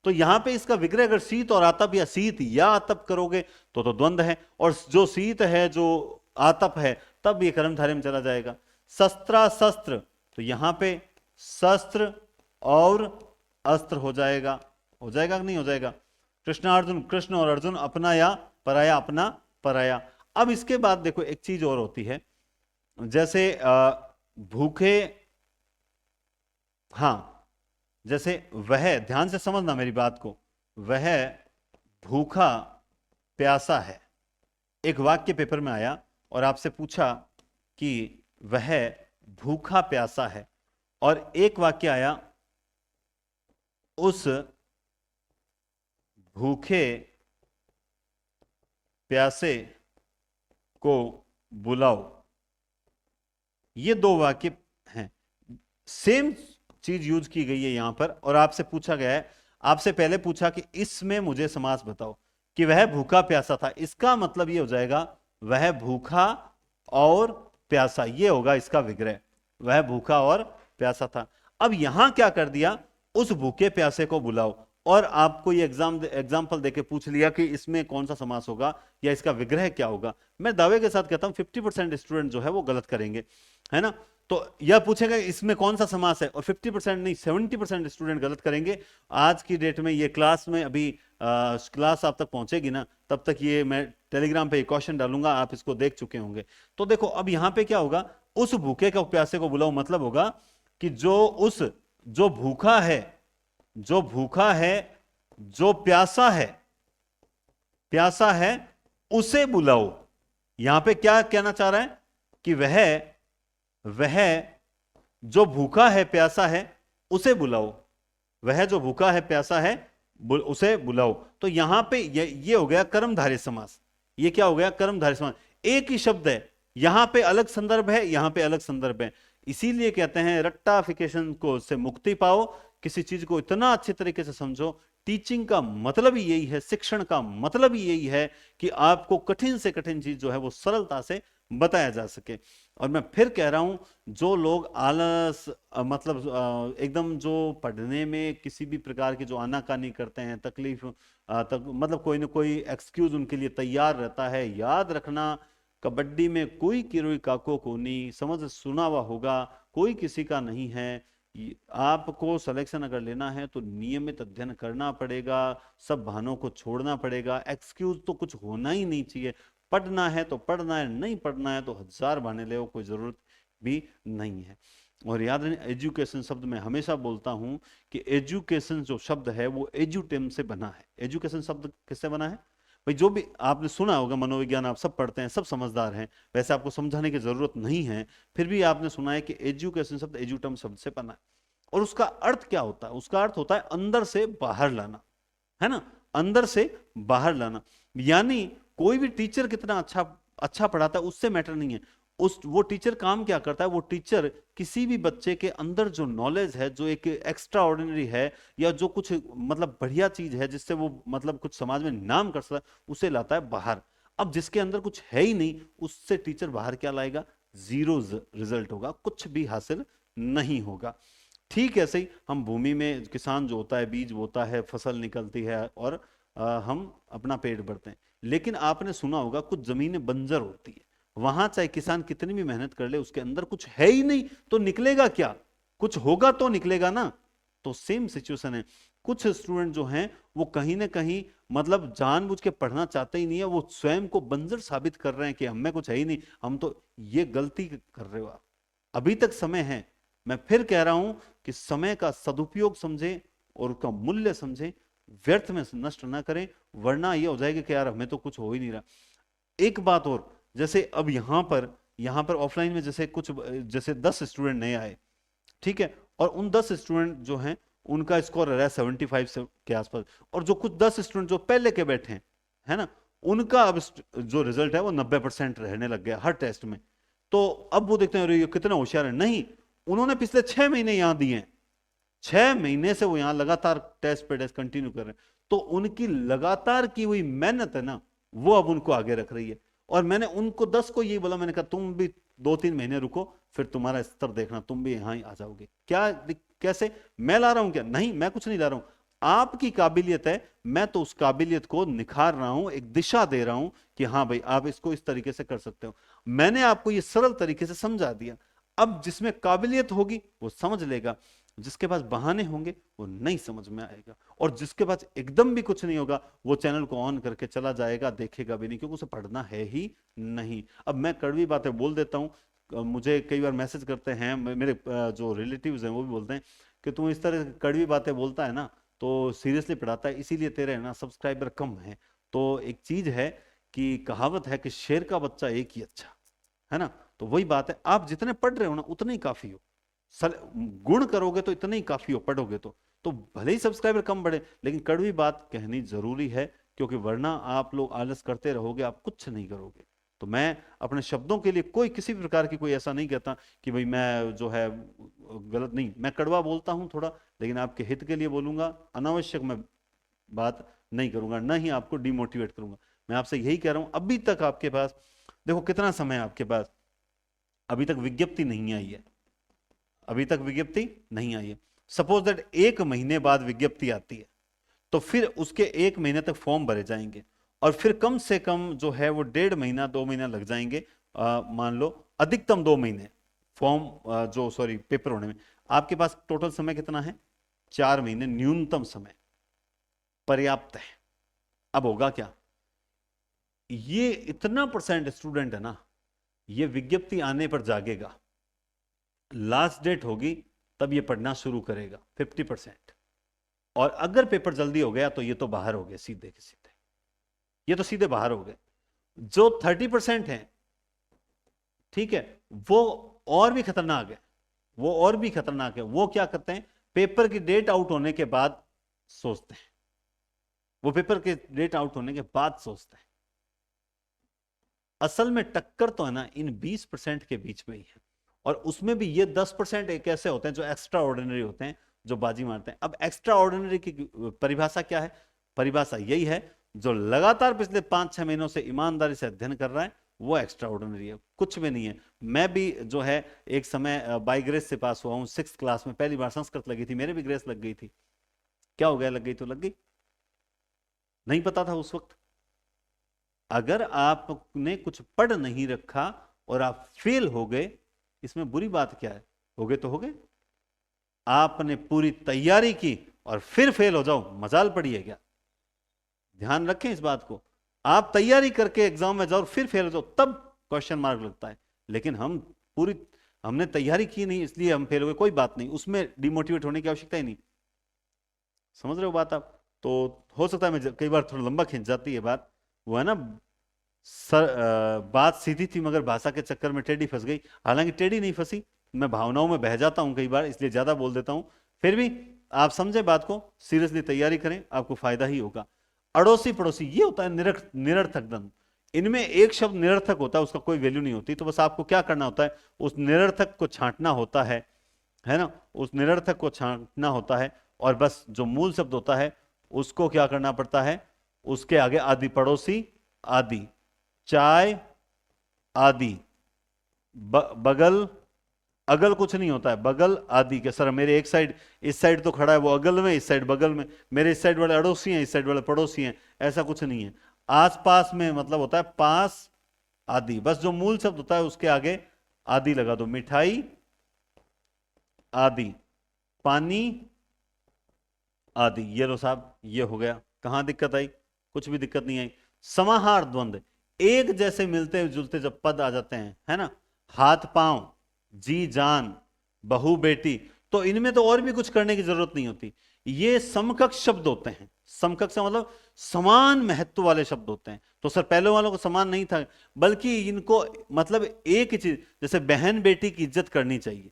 तो यहां पे इसका विग्रह अगर शीत और आतप या शीत या आतप करोगे तो द्वंद्व है, और जो शीत है जो आतप है तब ये कर्मधारय में चला जाएगा। शस्त्रा शस्त्र, तो यहां पे शस्त्र और अस्त्र हो जाएगा, हो जाएगा कि नहीं हो जाएगा। कृष्णार्जुन, कृष्ण और अर्जुन, अपना या पराया, अपना पराया। अब इसके बाद देखो एक चीज और होती है, जैसे भूखे, हां, जैसे वह, ध्यान से समझना मेरी बात को, वह भूखा प्यासा है, एक वाक्य पेपर में आया और आपसे पूछा कि वह भूखा प्यासा है, और एक वाक्य आया, उस भूखे प्यासे को बुलाओ। ये दो वाक्य हैं, सेम चीज यूज की गई है यहां पर, और आपसे पूछा गया है, आपसे पहले पूछा कि इसमें मुझे समास बताओ कि वह भूखा प्यासा था, इसका मतलब ये हो जाएगा वह भूखा और प्यासा, ये होगा इसका विग्रह, वह भूखा और प्यासा था। अब यहां क्या कर दिया, उस भूखे प्यासे को बुलाओ, और आपको ये एग्जाम्पल देके पूछ लिया कि इसमें कौन सा समास होगा या इसका विग्रह क्या होगा। मैं दावे के साथ कहता हूं 50% स्टूडेंट जो है वो गलत करेंगे, है ना, तो यह पूछेगा इसमें कौन सा समास है, और 50% नहीं 70% स्टूडेंट गलत करेंगे। आज की डेट में ये क्लास में अभी क्लास आप तक पहुंचेगी ना, तब तक ये मैं टेलीग्राम पे क्वेश्चन डालूंगा, आप इसको देख चुके होंगे। तो देखो अब यहां पे क्या होगा, उस भूखे को प्यासे को बुलाओ, मतलब होगा कि जो भूखा है, जो भूखा है, जो प्यासा है उसे बुलाओ। यहां पे क्या कहना चाह रहा है कि वह जो भूखा है प्यासा है उसे बुलाओ, वह जो भूखा है प्यासा है उसे बुलाओ। तो यहां पे ये हो गया कर्मधारय समास। ये क्या हो गया? कर्मधारय समास। एक ही शब्द है, यहां पे अलग संदर्भ है, यहां पे अलग संदर्भ है। इसीलिए कहते हैं रट्टाफिकेशन को से मुक्ति पाओ, किसी चीज को इतना अच्छे तरीके से समझो। टीचिंग का मतलब ही यही है, शिक्षण का मतलब ही यही है कि आपको कठिन से कठिन चीज जो है वो सरलता से बताया जा सके। और मैं फिर कह रहा हूं, जो लोग आलस मतलब एकदम जो पढ़ने में किसी भी प्रकार की जो आनाकानी करते हैं, तकलीफ मतलब कोई ना कोई एक्सक्यूज उनके लिए तैयार रहता है, याद रखना, कबड्डी में कोई किरोई काको को नहीं समझ सुना हुआ होगा, कोई किसी का नहीं है। आपको सिलेक्शन अगर लेना है तो नियमित अध्ययन करना पड़ेगा, सब बहानों को छोड़ना पड़ेगा, एक्सक्यूज तो कुछ होना ही नहीं चाहिए। पढ़ना है तो पढ़ना है, नहीं पढ़ना है तो हजार बहाने ले, कोई जरूरत भी नहीं है। और याद रखना, एजुकेशन शब्द मैं हमेशा बोलता हूं कि एजुकेशन जो शब्द है वो एजुटेम से बना है। एजुकेशन शब्द किससे बना है भाई? जो भी आपने सुना होगा, मनोविज्ञान आप सब पढ़ते हैं, सब समझदार हैं, वैसे आपको समझाने की जरूरत नहीं है, फिर भी आपने सुना है कि एजुकेशन शब्द एजुटम शब्द से बना है। और उसका अर्थ क्या होता है? उसका अर्थ होता है अंदर से बाहर लाना, है ना, अंदर से बाहर लाना। यानी कोई भी टीचर कितना अच्छा अच्छा पढ़ाता है उससे मैटर नहीं है, उस वो टीचर काम क्या करता है। वो टीचर किसी भी बच्चे के अंदर जो नॉलेज है, जो एक एक्स्ट्रा ऑर्डिनरी है, या जो कुछ मतलब बढ़िया चीज है जिससे वो मतलब कुछ समाज में नाम कर सकता है, उसे लाता है बाहर। अब जिसके अंदर कुछ है ही नहीं, उससे टीचर बाहर क्या लाएगा? जीरो रिजल्ट होगा, कुछ भी हासिल नहीं होगा। ठीक ऐसे ही हम भूमि में, किसान जो होता है बीज बोता है, फसल निकलती है और हम अपना पेट भरते हैं। लेकिन आपने सुना होगा कुछ जमीनें बंजर होती है, वहां चाहे किसान कितनी भी मेहनत कर ले, उसके अंदर कुछ है ही नहीं तो निकलेगा क्या? कुछ होगा तो निकलेगा ना। तो सेम सिचुएशन है। कुछ स्टूडेंट जो हैं वो कहीं ना कहीं मतलब जानबूझ के पढ़ना चाहते ही नहीं है, वो स्वयं को बंजर साबित कर रहे हैं कि हमें कुछ है ही नहीं, हम तो। ये गलती कर रहे हो आप, अभी तक समय है। मैं फिर कह रहा हूं कि समय का सदुपयोग समझें और उसका मूल्य समझें, व्यर्थ में नष्ट ना करें, वरना यह हो जाएगा कि यार हमें तो कुछ हो ही नहीं रहा। एक बात और, जैसे अब यहां पर ऑफलाइन में जैसे कुछ जैसे 10 स्टूडेंट नए आए, ठीक है, और उन 10 स्टूडेंट जो हैं उनका स्कोर रहा है 75 के आसपास, और जो कुछ 10 स्टूडेंट जो पहले के बैठे हैं, है ना, उनका अब जो रिजल्ट है वो 90% रहने लग गया हर टेस्ट में। तो अब वो देखते हैं अरे ये कितना होशियार है। नहीं, उन्होंने पिछले 6 महीने यहां दिए हैं, 6 महीने से वो यहां लगातार टेस्ट पे टेस्ट कंटिन्यू कर रहे हैं, तो उनकी लगातार की हुई मेहनत है ना, वो अब उनको आगे रख रही है। और मैंने उनको 10 को यही बोला, मैंने कहा तुम भी 2-3 महीने रुको, फिर तुम्हारा स्तर देखना, तुम भी यहां ही आ जाओगे। क्या कैसे? मैं ला रहा हूं क्या? नहीं, मैं कुछ नहीं ला रहा हूं, आपकी काबिलियत है, मैं तो उस काबिलियत को निखार रहा हूं, एक दिशा दे रहा हूं कि हाँ भाई आप इसको इस तरीके से कर सकते हो। मैंने आपको ये सरल तरीके से समझा दिया। अब जिसमें काबिलियत होगी वो समझ लेगा, जिसके पास बहाने होंगे वो नहीं समझ में आएगा, और जिसके पास एकदम भी कुछ नहीं होगा वो चैनल को ऑन करके चला जाएगा, देखेगा भी नहीं, क्योंकि उसे पढ़ना है ही नहीं। अब मैं कड़वी बातें बोल देता हूं, मुझे कई बार मैसेज करते हैं मेरे जो रिलेटिव्स हैं, वो भी बोलते हैं कि तू इस तरह कड़वी बातें बोलता है ना तो सीरियसली पढ़ाता है, इसीलिए तेरे ना सब्सक्राइबर कम है। तो एक चीज है कि कहावत है कि शेर का बच्चा एक ही अच्छा, है ना। तो वही बात है, आप जितने पढ़ रहे हो ना उतने ही काफी हो, गुण करोगे तो इतने ही काफी हो, पढ़ोगे तो भले ही सब्सक्राइबर कम बढ़े, लेकिन कड़वी बात कहनी जरूरी है, क्योंकि वरना आप लोग आलस करते रहोगे, आप कुछ नहीं करोगे। तो मैं अपने शब्दों के लिए कोई किसी भी प्रकार की कोई ऐसा नहीं कहता कि भाई मैं जो है गलत नहीं, मैं कड़वा बोलता हूं थोड़ा, लेकिन आपके हित के लिए बोलूंगा, अनावश्यक मैं बात नहीं करूंगा, ना ही आपको डिमोटिवेट करूंगा। मैं आपसे यही कह रहा हूं, अभी तक आपके पास देखो कितना समय है आपके पास, अभी तक विज्ञप्ति नहीं आई है, अभी तक विज्ञप्ति नहीं आई है। सपोज दैट 1 महीने बाद विज्ञप्ति आती है, तो फिर उसके 1 महीने तक फॉर्म भरे जाएंगे, और फिर कम से कम जो है वो 1.5 महीना 2 महीना लग जाएंगे, मान लो अधिकतम 2 महीने फॉर्म जो सॉरी पेपर होने में। आपके पास टोटल समय कितना है? 4 महीने न्यूनतम समय पर्याप्त है। अब होगा क्या, ये इतना % स्टूडेंट है ना, ये विज्ञप्ति आने पर जागेगा, लास्ट डेट होगी तब ये पढ़ना शुरू करेगा 50%, और अगर पेपर जल्दी हो गया तो ये तो बाहर हो गए सीधे के सीधे, ये तो सीधे बाहर हो गए। जो 30% है, ठीक है, वो और भी खतरनाक है, वो और भी खतरनाक है। वो क्या करते हैं, पेपर की डेट आउट होने के बाद सोचते हैं, वो पेपर के डेट आउट होने के बाद सोचते हैं। असल में टक्कर तो है ना इन 20% के बीच में ही है, और उसमें भी ये 10% एक ऐसे होते हैं जो एक्स्ट्रा ऑर्डिनरी होते हैं, जो बाजी मारते हैं। अब एक्स्ट्रा ऑर्डिनरी की परिभाषा क्या है? परिभाषा यही है, जो लगातार पिछले 5-6 महीनों से ईमानदारी से अध्ययन कर रहा है वो एक्स्ट्रा ऑर्डिनरी है, कुछ भी नहीं है। मैं भी जो है एक समय बाई ग्रेस से पास हुआ हूं, 6th क्लास में पहली बार संस्कृत लगी थी, मेरे भी ग्रेस लग गई थी। क्या हो गया? लग गई तो लग गई, नहीं पता था उस वक्त। अगर आपने कुछ पढ़ नहीं रखा और आप फेल हो गए, इसमें बुरी बात क्या है? हो गए तो हो गए, आपने पूरी तैयारी की और फिर फेल हो जाओ, मजाल पड़ी है क्या? ध्यान रखें इस बात को। आप तैयारी करके एग्जाम में जाओ फिर फेल हो जाओ, तब क्वेश्चन मार्क लगता है। लेकिन हमने तैयारी की नहीं इसलिए हम फेल हो गए, कोई बात नहीं, उसमें डिमोटिवेट होने की आवश्यकता ही नहीं। समझ रहे हो बात आप? तो हो सकता है मैं कई बार थोड़ा लंबा खिंच जाती है बात, वो है ना बात सीधी थी मगर भाषा के चक्कर में टेढ़ी फंस गई। हालांकि टेढ़ी नहीं फंसी, मैं भावनाओं में बह जाता हूं कई बार, इसलिए ज्यादा बोल देता हूं। फिर भी आप समझे बात को, सीरियसली तैयारी करें, आपको फायदा ही होगा। अड़ोसी पड़ोसी ये होता है निरर्थक द्वंद्व। इनमें एक शब्द निरर्थक होता है, उसका कोई वैल्यू नहीं होती, तो बस आपको क्या करना होता है, उस निरर्थक को छांटना होता है ना, उस निरर्थक को छांटना होता है, और बस जो मूल शब्द होता है उसको क्या करना पड़ता है, उसके आगे आदि, पड़ोसी आदि, चाय आदि, बगल, अगल कुछ नहीं होता है, बगल आदि के। सर मेरे एक साइड, इस साइड तो खड़ा है वो अगल में, इस साइड बगल में, मेरे इस साइड वाले अड़ोसी हैं, इस साइड वाले पड़ोसी हैं, ऐसा कुछ नहीं है। आस पास में मतलब होता है पास आदि, बस जो मूल शब्द होता है उसके आगे आदि लगा दो। मिठाई आदि, पानी आदि, ये लो साहब, ये हो गया। कहां दिक्कत आई? कुछ भी दिक्कत नहीं आई। समाहार द्वंद्व, एक जैसे मिलते जुलते जब पद आ जाते हैं, है ना, हाथ पांव, जी जान, बहू बेटी, तो इनमें तो और भी कुछ करने की जरूरत नहीं होती। ये समकक्ष शब्द होते हैं। समकक्ष मतलब समान महत्व वाले शब्द होते हैं। तो सर पहले वालों को समान नहीं था, बल्कि इनको मतलब एक ही चीज, जैसे बहन बेटी की इज्जत करनी चाहिए,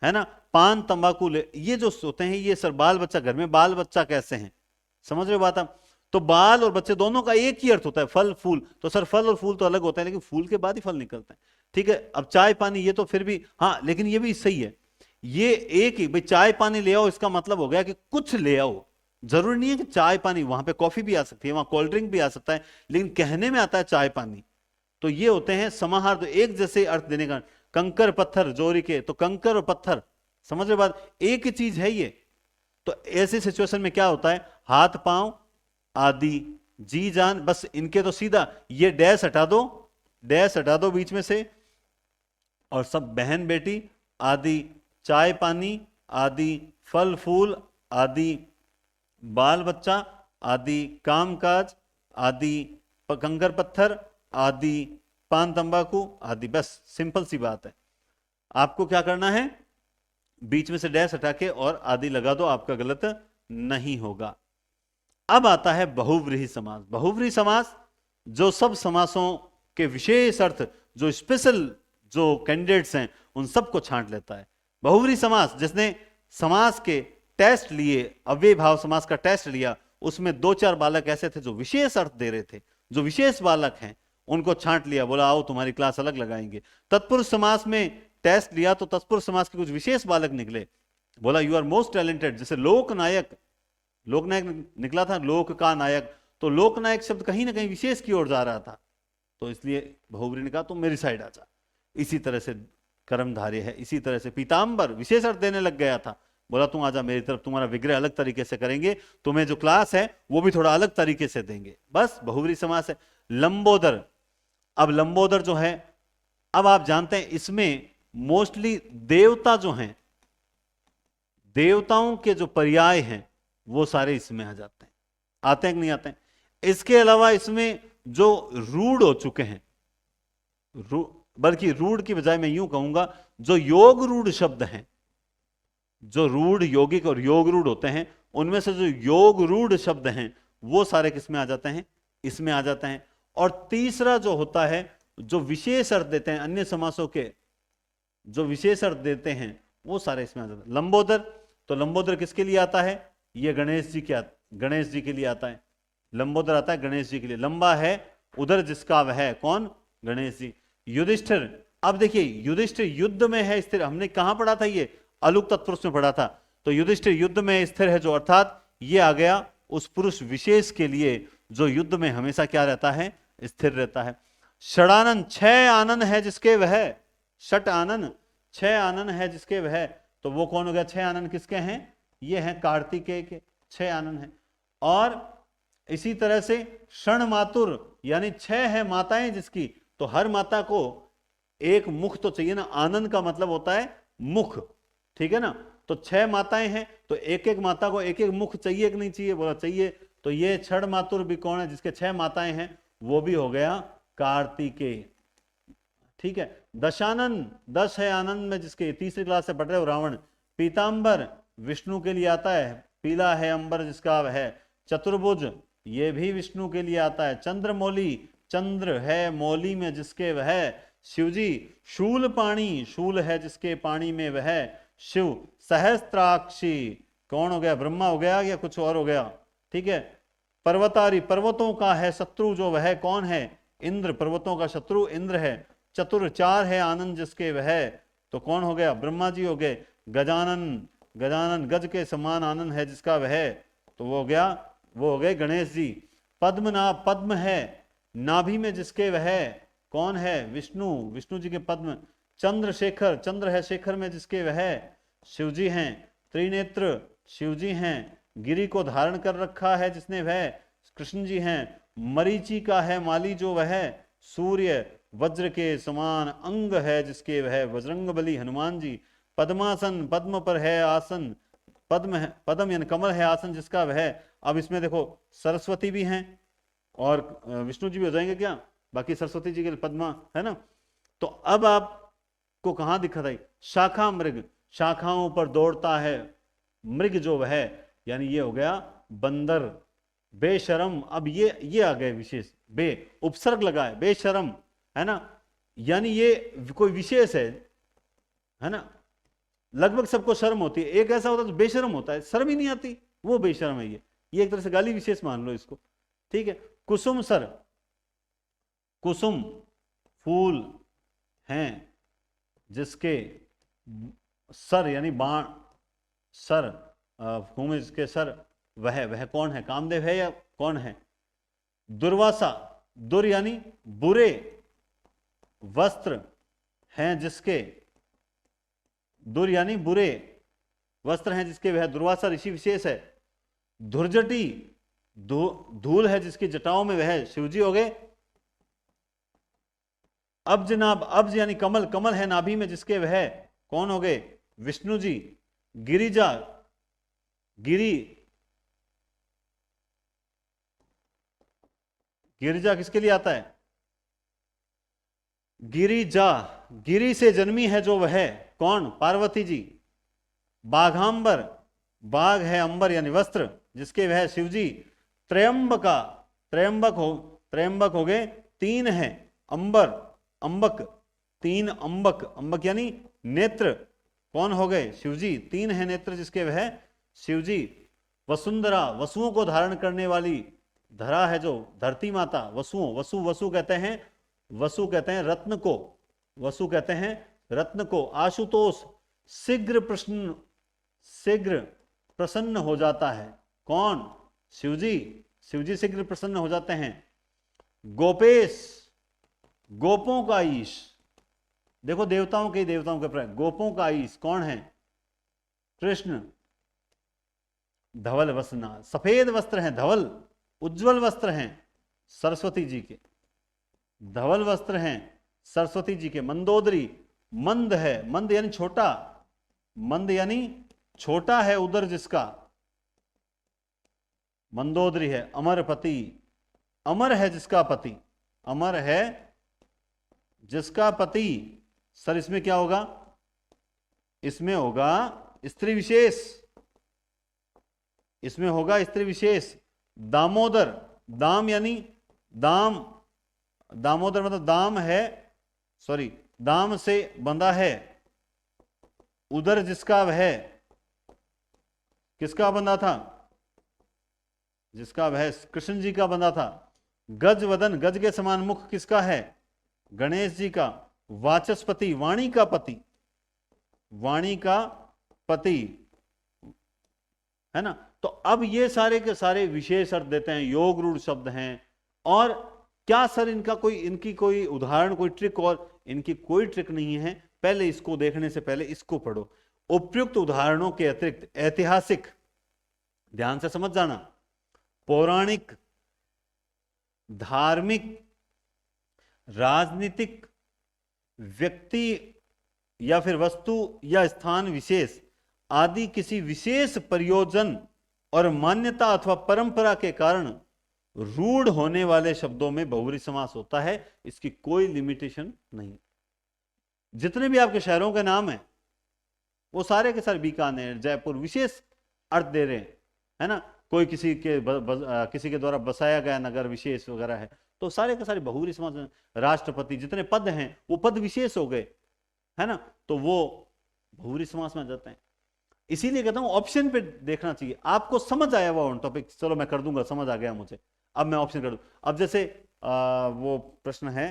है ना, पान तंबाकू ये जो होते हैं, ये सर बाल बच्चा, घर में बाल बच्चा कैसे हैं, समझ रहे हो बात आप? तो बाल और बच्चे दोनों का एक ही अर्थ होता है, फल फूल। तो सर फल और फूल तो अलग होता है, लेकिन फूल के बाद ही फल निकलते हैं, ठीक है। अब चाय पानी ये तो फिर भी हाँ, लेकिन ये भी सही है, ये एक ही, भाई चाय पानी ले आओ, इसका मतलब हो गया कि कुछ ले आओ। जरूरी नहीं है कि चाय पानी, वहां पे कॉफी भी आ सकती है, वहां कोल्ड ड्रिंक भी आ सकता है, लेकिन कहने में आता है चाय पानी। तो ये होते हैं समाहार, तो एक जैसे अर्थ देने का। कंकर पत्थर जोरी के, तो कंकर और पत्थर, समझ रहे बात, एक ही चीज है ये। तो ऐसी सिचुएशन में क्या होता है, हाथ पांव आदि, जी जान, बस इनके तो सीधा ये डैश हटा दो, डैश हटा दो बीच में से, और सब बहन बेटी आदि, चाय पानी आदि, फल फूल आदि, बाल बच्चा आदि, कामकाज आदि, कंकर पत्थर आदि, पान तंबाकू आदि। बस सिंपल सी बात है। आपको क्या करना है, बीच में से डैश हटा के और आदि लगा दो, आपका गलत नहीं होगा। अब आता है बहुव्रीहि समास। बहुव्रीहि समास जो सब समासों के विशेष अर्थ, जो स्पेशल जो कैंडिडेट्स हैं उन सबको छांट लेता है। बहुव्रीहि समास, जिसने समास के टेस्ट लिए, अव्यय भाव समास का टेस्ट लिया, उसमें 2-4 बालक ऐसे थे जो विशेष अर्थ दे रहे थे, जो विशेष बालक हैं उनको छांट लिया, बोला आओ तुम्हारी क्लास अलग लगाएंगे। तत्पुरुष समास में टेस्ट लिया तो तत्पुरुष समास के कुछ विशेष बालक निकले, बोला यू आर मोस्ट टैलेंटेड। जैसे लोकनायक, लोकनायक निकला था, लोक का नायक, तो लोकनायक शब्द कहीं ना कहीं विशेष की ओर जा रहा था, तो इसलिए बहुव्रीहि ने कहा तुम मेरी साइड आ जा। इसी तरह से कर्मधारय है, इसी तरह से पीताम्बर विशेष अर्थ देने लग गया था, बोला तुम आजा मेरी तरफ, तुम्हारा विग्रह अलग तरीके से करेंगे, तुम्हें जो क्लास है वो भी थोड़ा अलग तरीके से देंगे। बस बहुव्रीहि समास है। लंबोदर, अब लंबोदर जो है, अब आप जानते हैं इसमें मोस्टली देवता जो हैं, देवताओं के जो पर्याय हैं वो सारे इसमें आ जाते हैं। आते हैं कि नहीं आते हैं? इसके अलावा इसमें जो रूढ़ हो चुके हैं, बल्कि रूढ़ की बजाय मैं यूं कहूंगा जो योग रूढ़ शब्द हैं, जो रूढ़ यौगिक और योग रूढ़ होते हैं, उनमें से जो योग रूढ़ शब्द हैं वो सारे किसमें आ जाते हैं, इसमें आ जाते हैं। और तीसरा जो होता है, जो विशेष अर्थ देते हैं, अन्य समासों के जो विशेष अर्थ देते हैं वो सारे इसमें आ जाते हैं। लंबोदर तो लंबोदर किसके लिए आता है? ये गणेश जी के लिए आता है। लंबोदर आता है गणेश जी के लिए। लंबा है उदर जिसका वह, कौन? गणेश जी। युधिष्ठिर, अब देखिए युधिष्ठिर युद्ध में है स्थिर, हमने कहां पढ़ा था? ये अलुक तत्पुरुष में पढ़ा था। तो युधिष्ठिर युद्ध में स्थिर है जो, अर्थात ये आ गया उस पुरुष विशेष के लिए जो युद्ध में हमेशा क्या रहता है? स्थिर रहता है। षडानन, 6 आनन है जिसके वह, षट आनन, 6 आनन है जिसके वह, तो वो कौन हो गया? 6 आनन किसके हैं? ये हैं कार्तिकेय के 6 आनन हैं। और इसी तरह से क्षण मातुर, यानी 6 है माताएं जिसकी, तो हर माता को एक मुख तो चाहिए ना। आनंद का मतलब होता है मुख, ठीक है ना। तो 6 माताएं हैं तो एक एक माता को एक एक मुख चाहिए कि नहीं चाहिए? बोला चाहिए। तो ये क्षण मातुर भी कौन है? जिसके 6 माताएं हैं, वो भी हो गया कार्तिकेय, ठीक है। दशानन, 10 है आनंद में जिसके, तीसरी क्लास से पढ़ रहे हो रावण। पीतांबर विष्णु के लिए आता है, पीला है अंबर जिसका है। चतुर्भुज, ये भी विष्णु के लिए आता है। चंद्रमौली, चंद्र है मौली में जिसके वह। शिवजी, शूल पाणी, शूल है जिसके पानी में वह शिव। सहस्त्राक्षी, कौन हो गया? ब्रह्मा हो गया या कुछ और हो गया? ठीक है। पर्वतारी, पर्वतों का है शत्रु जो वह, कौन है? इंद्र, पर्वतों का शत्रु इंद्र है। चतुर, 4 है आनंद जिसके वह, तो कौन हो गया? ब्रह्मा जी हो गए। गजानन, गजानन गज के समान आनंद है जिसका वह, तो वो हो गए गणेश जी। पद्मनाभ, पद्म है नाभि में जिसके वह, कौन है? विष्णु, विष्णु जी के पद्म। चंद्रशेखर, चंद्र है शेखर में जिसके वह, शिव जी हैं। त्रिनेत्र, शिव जी हैं। गिरि को धारण कर रखा है जिसने वह, कृष्ण जी हैं। मरीचि का है माली जो वह, सूर्य। वज्र के समान अंग है जिसके वह, बजरंगबली हनुमान जी। पद्मासन, पद्म पर है आसन, पद्म है, पद्म यानी कमल है आसन जिसका वह। अब इसमें देखो सरस्वती भी हैं और विष्णु जी भी हो जाएंगे क्या? बाकी सरस्वती जी के लिए पद्मा है ना। तो अब आपको कहां दिखा था? शाखा मृग, शाखाओं पर दौड़ता है मृग जो वह, यानी ये हो गया बंदर। बेशरम, अब ये आ गए विशेष, बे उपसर्ग लगा है, बेशरम है ना, यानी ये कोई विशेष है ना। लगभग सबको शर्म होती है, एक ऐसा होता है जो बेशर्म होता है, शर्म ही नहीं आती, वो बेशर्म है। ये एक तरह से गाली विशेष मान लो इसको, ठीक है। कुसुम सर, कुसुम फूल हैं जिसके सर यानी बाण, सर भूमि जिसके सर वह कौन है? कामदेव है या कौन है? दुर्वासा, दुर यानी बुरे, वस्त्र हैं जिसके, दुर यानी बुरे वस्त्र हैं जिसके वह, दुर्वासा ऋषि विशेष है। धुर्जटी, धूल है जिसकी जटाओं में वह, शिवजी हो गए। अब्ज नाभ, अब्ज यानी कमल, कमल है नाभि में जिसके वह, कौन हो गए? विष्णु जी। गिरिजा, गिरिजा किसके लिए आता है? गिरिजा, गिरि से जन्मी है जो वह, कौन? पार्वती जी। बाघांबर, बाघ है अंबर यानी वस्त्र जिसके वह, शिवजी। त्रयंबका, त्रयंबक हो गए 3 है, अंबर, अंबक, 3 अंबक, अंबक यानी नेत्र, कौन हो गए? शिवजी। 3 है नेत्र जिसके वह, शिवजी। वसुंधरा, वसुओं को धारण करने वाली, धरा है जो धरती माता, वसुओं, वसु कहते हैं, वसु कहते हैं रत्न को, वसु कहते हैं रत्न को। आशुतोष, शीघ्र प्रसन्न हो जाता है, कौन? शिवजी। शिवजी शीघ्र प्रसन्न हो जाते हैं। गोपेश, गोपों का ईश, देखो देवताओं के गोपों का ईश कौन है? कृष्ण। धवल वसना, सफेद वस्त्र हैं, धवल उज्जवल वस्त्र हैं सरस्वती जी के, धवल वस्त्र हैं सरस्वती जी के। मंदोदरी, मंद है, मंद यानी छोटा, मंद यानी छोटा है उदर जिसका, मंदोदरी है। अमरपति, अमर है जिसका पति, अमर है जिसका पति। सर इसमें क्या होगा? इसमें होगा स्त्री विशेष, इसमें होगा स्त्री विशेष। दामोदर, दाम यानी दाम, दामोदर मतलब दाम है, सॉरी दाम से बंधा है, उदर जिसका वह, किसका बंधा था? जिसका वह कृष्ण जी का बंधा था। गज वदन, गज के समान मुख किसका है? गणेश जी का। वाचस्पति, वाणी का पति, वाणी का पति, है ना। तो अब ये सारे के सारे विशेष अर्थ देते हैं, योग रूढ़ शब्द हैं। और क्या सर इनका कोई, इनकी कोई उदाहरण, कोई ट्रिक? और इनकी कोई ट्रिक नहीं है। पहले इसको देखने से पहले इसको पढ़ो। उपयुक्त उदाहरणों के अतिरिक्त ऐतिहासिक, ध्यान से समझ जाना, पौराणिक, धार्मिक, राजनीतिक, व्यक्ति या फिर वस्तु या स्थान विशेष आदि किसी विशेष प्रयोजन और मान्यता अथवा परंपरा के कारण रूढ़ होने वाले शब्दों में बहुब्रीहि समास होता है। इसकी कोई लिमिटेशन नहीं। जितने भी आपके शहरों के नाम हैं वो सारे के सारे, बीकानेर, जयपुर, विशेष अर्थ दे रहे हैं, है ना। कोई किसी के द्वारा बसाया गया नगर विशेष वगैरह है, तो सारे के सारे बहुब्रीहि समास। राष्ट्रपति, जितने पद हैं वो पद विशेष हो गए, है ना, तो वो बहुब्रीहि समास में आ जाते हैं। इसीलिए कहता हूं ऑप्शन पे देखना चाहिए। आपको समझ आया वो टॉपिक, चलो मैं कर दूंगा, समझ आ गया मुझे, अब मैं ऑप्शन कर दूं। अब जैसे वो प्रश्न है,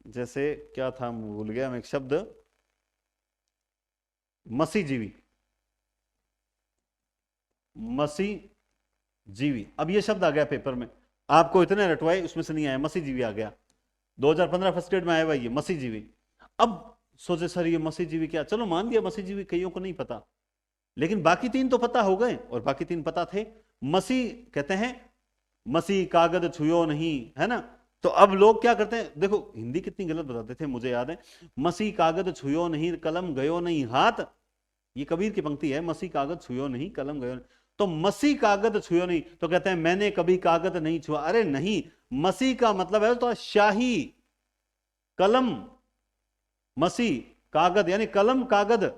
जैसे क्या था, भूल गया मैं एक शब्द, मसीजीवी, मसीजीवी। अब ये शब्द आ गया पेपर में, आपको इतने रटवाए उसमें से नहीं आया, मसीजीवी आ गया। 2015 फर्स्ट ग्रेड में आया हुआ ये मसीजीवी। अब सोचे सर ये मसीजीवी क्या, चलो मान लिया मसीजीवी कईयों को नहीं पता, लेकिन बाकी तीन तो पता हो गए, और बाकी तीन पता थे। मसी कहते हैं, मसी कागज छुयो नहीं, है ना। तो अब लोग क्या करते हैं, देखो हिंदी कितनी गलत बताते थे, मुझे याद है। मसी कागज छुयो नहीं, कलम गयो नहीं हाथ, ये कबीर की पंक्ति है, मसी कागज छुयो नहीं, कलम गयो नहीं। तो मसी कागज छुयो नहीं, तो कहते हैं मैंने कभी कागज नहीं छुआ। अरे नहीं, मसी का मतलब है तो शाही, कलम, मसी कागज यानी कलम कागज,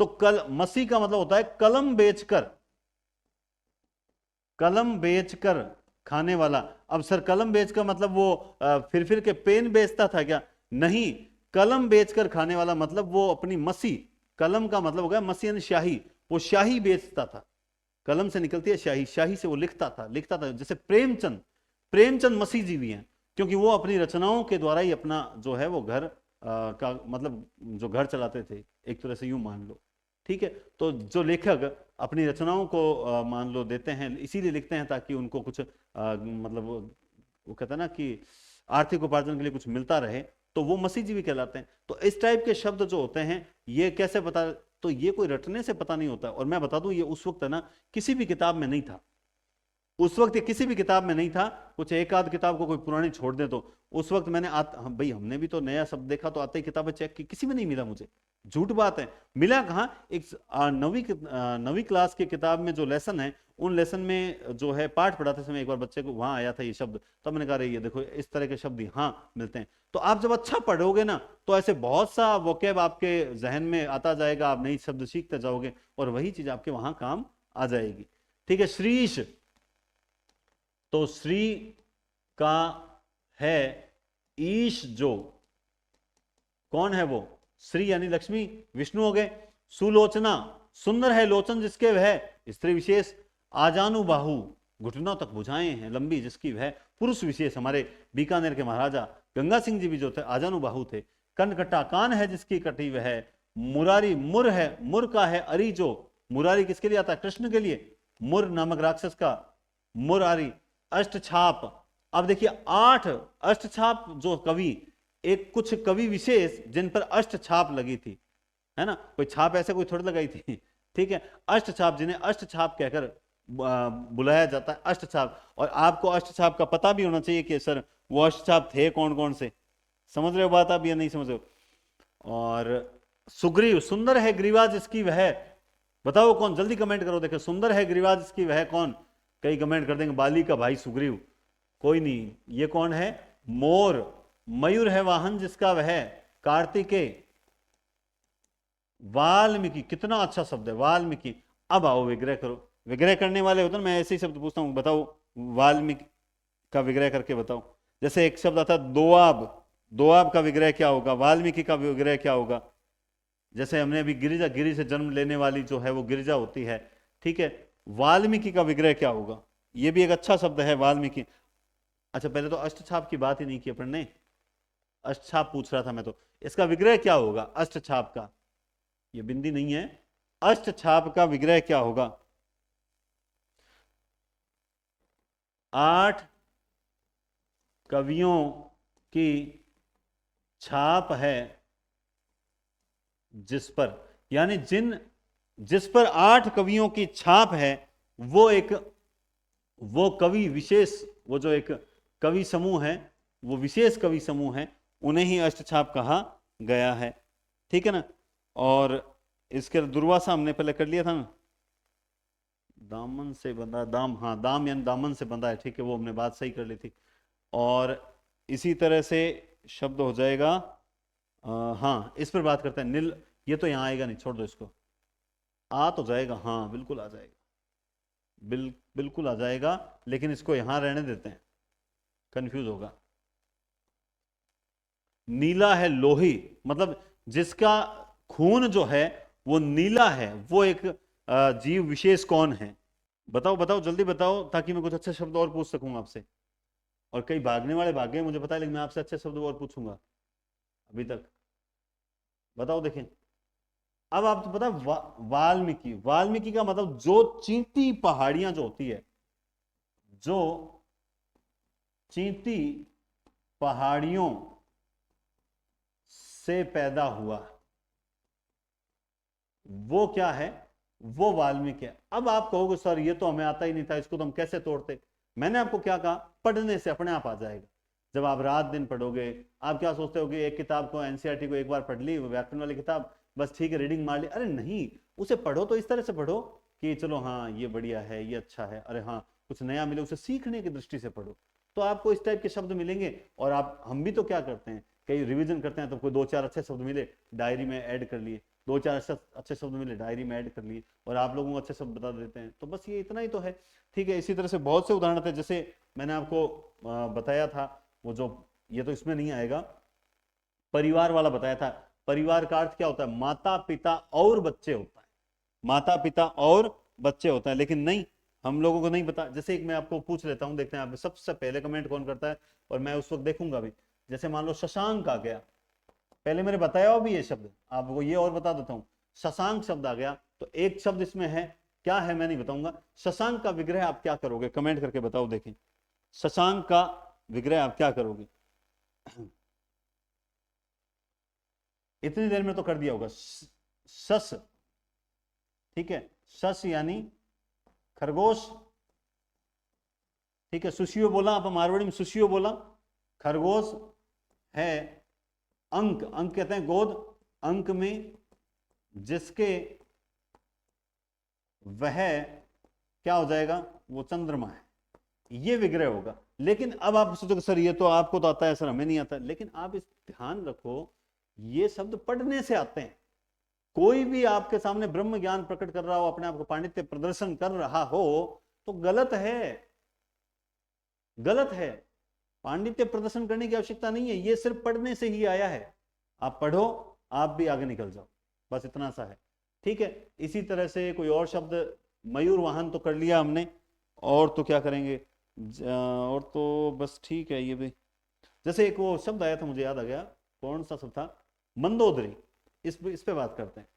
तो मसी का मतलब होता है कलम बेचकर, कलम बेचकर खाने वाला। अब सर कलम बेचकर मतलब वो फिर के पेन बेचता था क्या? नहीं, कलम बेचकर खाने वाला मतलब वो अपनी मसी, कलम का मतलब हो गया मसी यानी शाही, वो शाही बेचता था। कलम से निकलती है शाही, शाही से वो लिखता था। जैसे प्रेमचंद, प्रेमचंद मसीजीवी हैं, क्योंकि वो अपनी रचनाओं के द्वारा ही अपना जो है वो घर का मतलब जो घर चलाते थे, एक तरह से यूं मान लो, ठीक है। तो जो लेखक अपनी रचनाओं को मान लो देते हैं, इसीलिए लिखते हैं ताकि उनको कुछ मतलब वो कहते हैं ना कि आर्थिक उपार्जन के लिए कुछ मिलता रहे, तो वो मसीजीवी कहलाते हैं। तो इस टाइप के शब्द जो होते हैं ये कैसे पता, तो ये कोई रटने से पता नहीं होता। और मैं बता दूं ये उस वक्त है ना किसी भी किताब में नहीं था, उस वक्त ये किसी भी किताब में नहीं था। कुछ एक आध किताब को कोई पुरानी छोड़ दे तो उस वक्त मैंने भाई हमने भी तो नया शब्द देखा तो आते ही किताबें चेक की, किसी में नहीं मिला मुझे, झूठ बात है। मिला कहाँ, एक नवी क्लास की किताब में जो लेसन है, उन लेसन में जो है पाठ पढ़ाते समय एक बार बच्चे को वहां आया था ये शब्द, तब मैंने कहा ये देखो इस तरह के शब्द यहाँ मिलते हैं। तो आप जब अच्छा पढ़ोगे ना तो ऐसे बहुत सा वोकैब आपके जहन में आता जाएगा, आप नई शब्द सीखते जाओगे और वही चीज आपके वहां काम आ जाएगी, ठीक है। श्रीश, तो श्री का है ईश, जो कौन है वो, श्री यानी लक्ष्मी, विष्णु हो गए। सुलोचना, सुंदर है लोचन जिसके वह, स्त्री विशेष। आजानु बाहु, घुटनों तक भुजाएं हैं लंबी जिसकी वह, पुरुष विशेष। हमारे बीकानेर के महाराजा गंगा सिंह जी भी जो थे आजानु बाहु थे। कनकटा, कान है जिसकी कटी वह। मुरारी, मुर है, मुर का है अरी जो, मुरारी किसके लिए आता है, कृष्ण के लिए, मुर नामक राक्षस का मुरारी। अष्टछाप, अब देखिए 8 अष्टछाप जो कवि, एक कुछ कवि विशेष जिन पर अष्टछाप लगी थी, है ना, कोई छाप ऐसे कोई थोड़ी लगाई थी, ठीक है। अष्टछाप, जिन्हें अष्टछाप कहकर बुलाया जाता है, अष्टछाप। और आपको अष्टछाप का पता भी होना चाहिए कि सर वो अष्टछाप थे कौन कौन से, समझ रहे हो बात आप या नहीं समझ रहे हो। और सुग्रीव, सुंदर है ग्रीवा जिसकी वह, बताओ कौन, जल्दी कमेंट करो। देखो सुंदर है ग्रीवा जिसकी वह कौन, कई कमेंट कर देंगे बाली का भाई सुग्रीव, कोई नहीं, ये कौन है, मोर। मयूर है वाहन जिसका वह, कार्तिकेय। वाल्मीकि, कितना अच्छा शब्द है वाल्मीकि। अब आओ विग्रह करो, विग्रह करने वाले होते ना, मैं ऐसे ही शब्द पूछता हूं, बताओ वाल्मीकि का विग्रह करके बताओ। जैसे एक शब्द आता दोआब, दोआब का विग्रह क्या होगा, वाल्मीकि का विग्रह क्या होगा। जैसे हमने अभी गिरिजा, गिरि से जन्म लेने वाली जो है वो गिरिजा होती है, ठीक है। वाल्मीकि का विग्रह क्या होगा, ये भी एक अच्छा शब्द है वाल्मीकि। अच्छा पहले तो अष्टछाप की बात ही नहीं की अपन ने, अष्टछाप पूछ रहा था मैं तो, इसका विग्रह क्या होगा अष्टछाप का, ये बिंदी नहीं है, अष्टछाप का विग्रह क्या होगा। 8 कवियों की छाप है जिस पर, यानी जिस पर 8 कवियों की छाप है, वो कवि विशेष, वो जो एक कवि समूह है, वो विशेष कवि समूह है, उन्हें ही अष्टछाप कहा गया है। ठीक है ना। और इसके दुर्वासा हमने पहले कर लिया था ना, दामन से बंधा, दाम, हाँ दाम यानी दामन से बंधा है, ठीक है, वो हमने बात सही कर ली थी। और इसी तरह से शब्द हो जाएगा, हाँ इस पर बात करते हैं, नील, ये तो यहां आएगा नहीं, छोड़ दो इसको, आ तो जाएगा, हाँ बिल्कुल आ जाएगा, बिल्कुल आ जाएगा, लेकिन इसको यहां रहने देते हैं, कंफ्यूज होगा। नीला है लोही, मतलब जिसका खून जो है वो नीला है, वो एक जीव विशेष कौन है, बताओ बताओ जल्दी बताओ, ताकि मैं कुछ अच्छे शब्द और पूछ सकूं आपसे। और कई भागने वाले भाग गए मुझे पता है, लेकिन मैं आपसे अच्छे शब्द और पूछूंगा अभी तक, बताओ देखें। अब आपको पता है वाल्मीकि, वाल्मीकि का मतलब जो चींटी पहाड़ियां जो होती है, जो चींटी पहाड़ियों से पैदा हुआ, वो क्या है, वो वाल्मीकि है। अब आप कहोगे सर ये तो हमें आता ही नहीं था, इसको तो हम कैसे तोड़ते। मैंने आपको क्या कहा, पढ़ने से अपने आप आ जाएगा। जब आप रात दिन पढ़ोगे, आप क्या सोचते हो कि एक किताब को, एनसीईआरटी को एक बार पढ़ ली, व्याकरण वाली किताब, बस ठीक है रीडिंग मार ली, अरे नहीं, उसे पढ़ो तो इस तरह से पढ़ो कि चलो हाँ ये बढ़िया है, ये अच्छा है, अरे हाँ कुछ नया मिले, उसे सीखने की दृष्टि से पढ़ो, तो आपको इस टाइप के शब्द मिलेंगे। और आप, हम भी तो क्या करते हैं, कई रिवीजन करते हैं तो कोई 2-4 अच्छे शब्द मिले, डायरी में ऐड कर लिए, 2-4 अच्छे शब्द मिले, डायरी में ऐड कर लिए, और आप लोगों को अच्छे शब्द बता देते हैं, तो बस ये इतना ही तो है। ठीक है, इसी तरह से बहुत से उदाहरण थे, जैसे मैंने आपको बताया था, वो जो, ये तो इसमें नहीं आएगा, परिवार वाला बताया था। परिवार का अर्थ क्या होता है, माता पिता और बच्चे होता है, माता पिता और बच्चे होता है, लेकिन नहीं, हम लोगों को नहीं पता। जैसे एक मैं आपको पूछ लेता हूं, देखते हैं आप सबसे पहले कमेंट कौन करता है, और मैं उस वक्त देखूंगा भी। जैसे मान लो शशांक आ गया, पहले मैंने बताया भी ये शब्द, आपको ये और बता देता हूं, शशांक शब्द आ गया, तो एक शब्द इसमें है, क्या है मैं नहीं बताऊंगा। शशांक का विग्रह आप क्या करोगे, कमेंट करके बताओ, देखें शशांक का विग्रह आप क्या करोगे। इतनी देर में तो कर दिया होगा, शस, ठीक है, शस यानी खरगोश, ठीक है, सुशियो बोला, आप मारवाड़ी में सुशियो बोला, खरगोश है, अंक, अंक कहते हैं गोद, अंक में जिसके वह क्या हो जाएगा, वो चंद्रमा है, ये विग्रह होगा। लेकिन अब आप सोचोगे सर ये तो आपको तो आता है, सर हमें नहीं आता, लेकिन आप इस ध्यान रखो, ये शब्द पढ़ने से आते हैं। कोई भी आपके सामने ब्रह्म ज्ञान प्रकट कर रहा हो, अपने आप को पांडित्य प्रदर्शन कर रहा हो, तो गलत है, गलत है। पांडित्य प्रदर्शन करने की आवश्यकता नहीं है, ये सिर्फ पढ़ने से ही आया है। आप पढ़ो, आप भी आगे निकल जाओ, बस इतना सा है। ठीक है, इसी तरह से कोई और शब्द, मयूर वाहन तो कर लिया हमने, और तो क्या करेंगे, और तो बस ठीक है ये भी। जैसे एक वो शब्द आया था, मुझे याद आ गया, कौन सा शब्द था, मंदोदरी, इस पे बात करते हैं।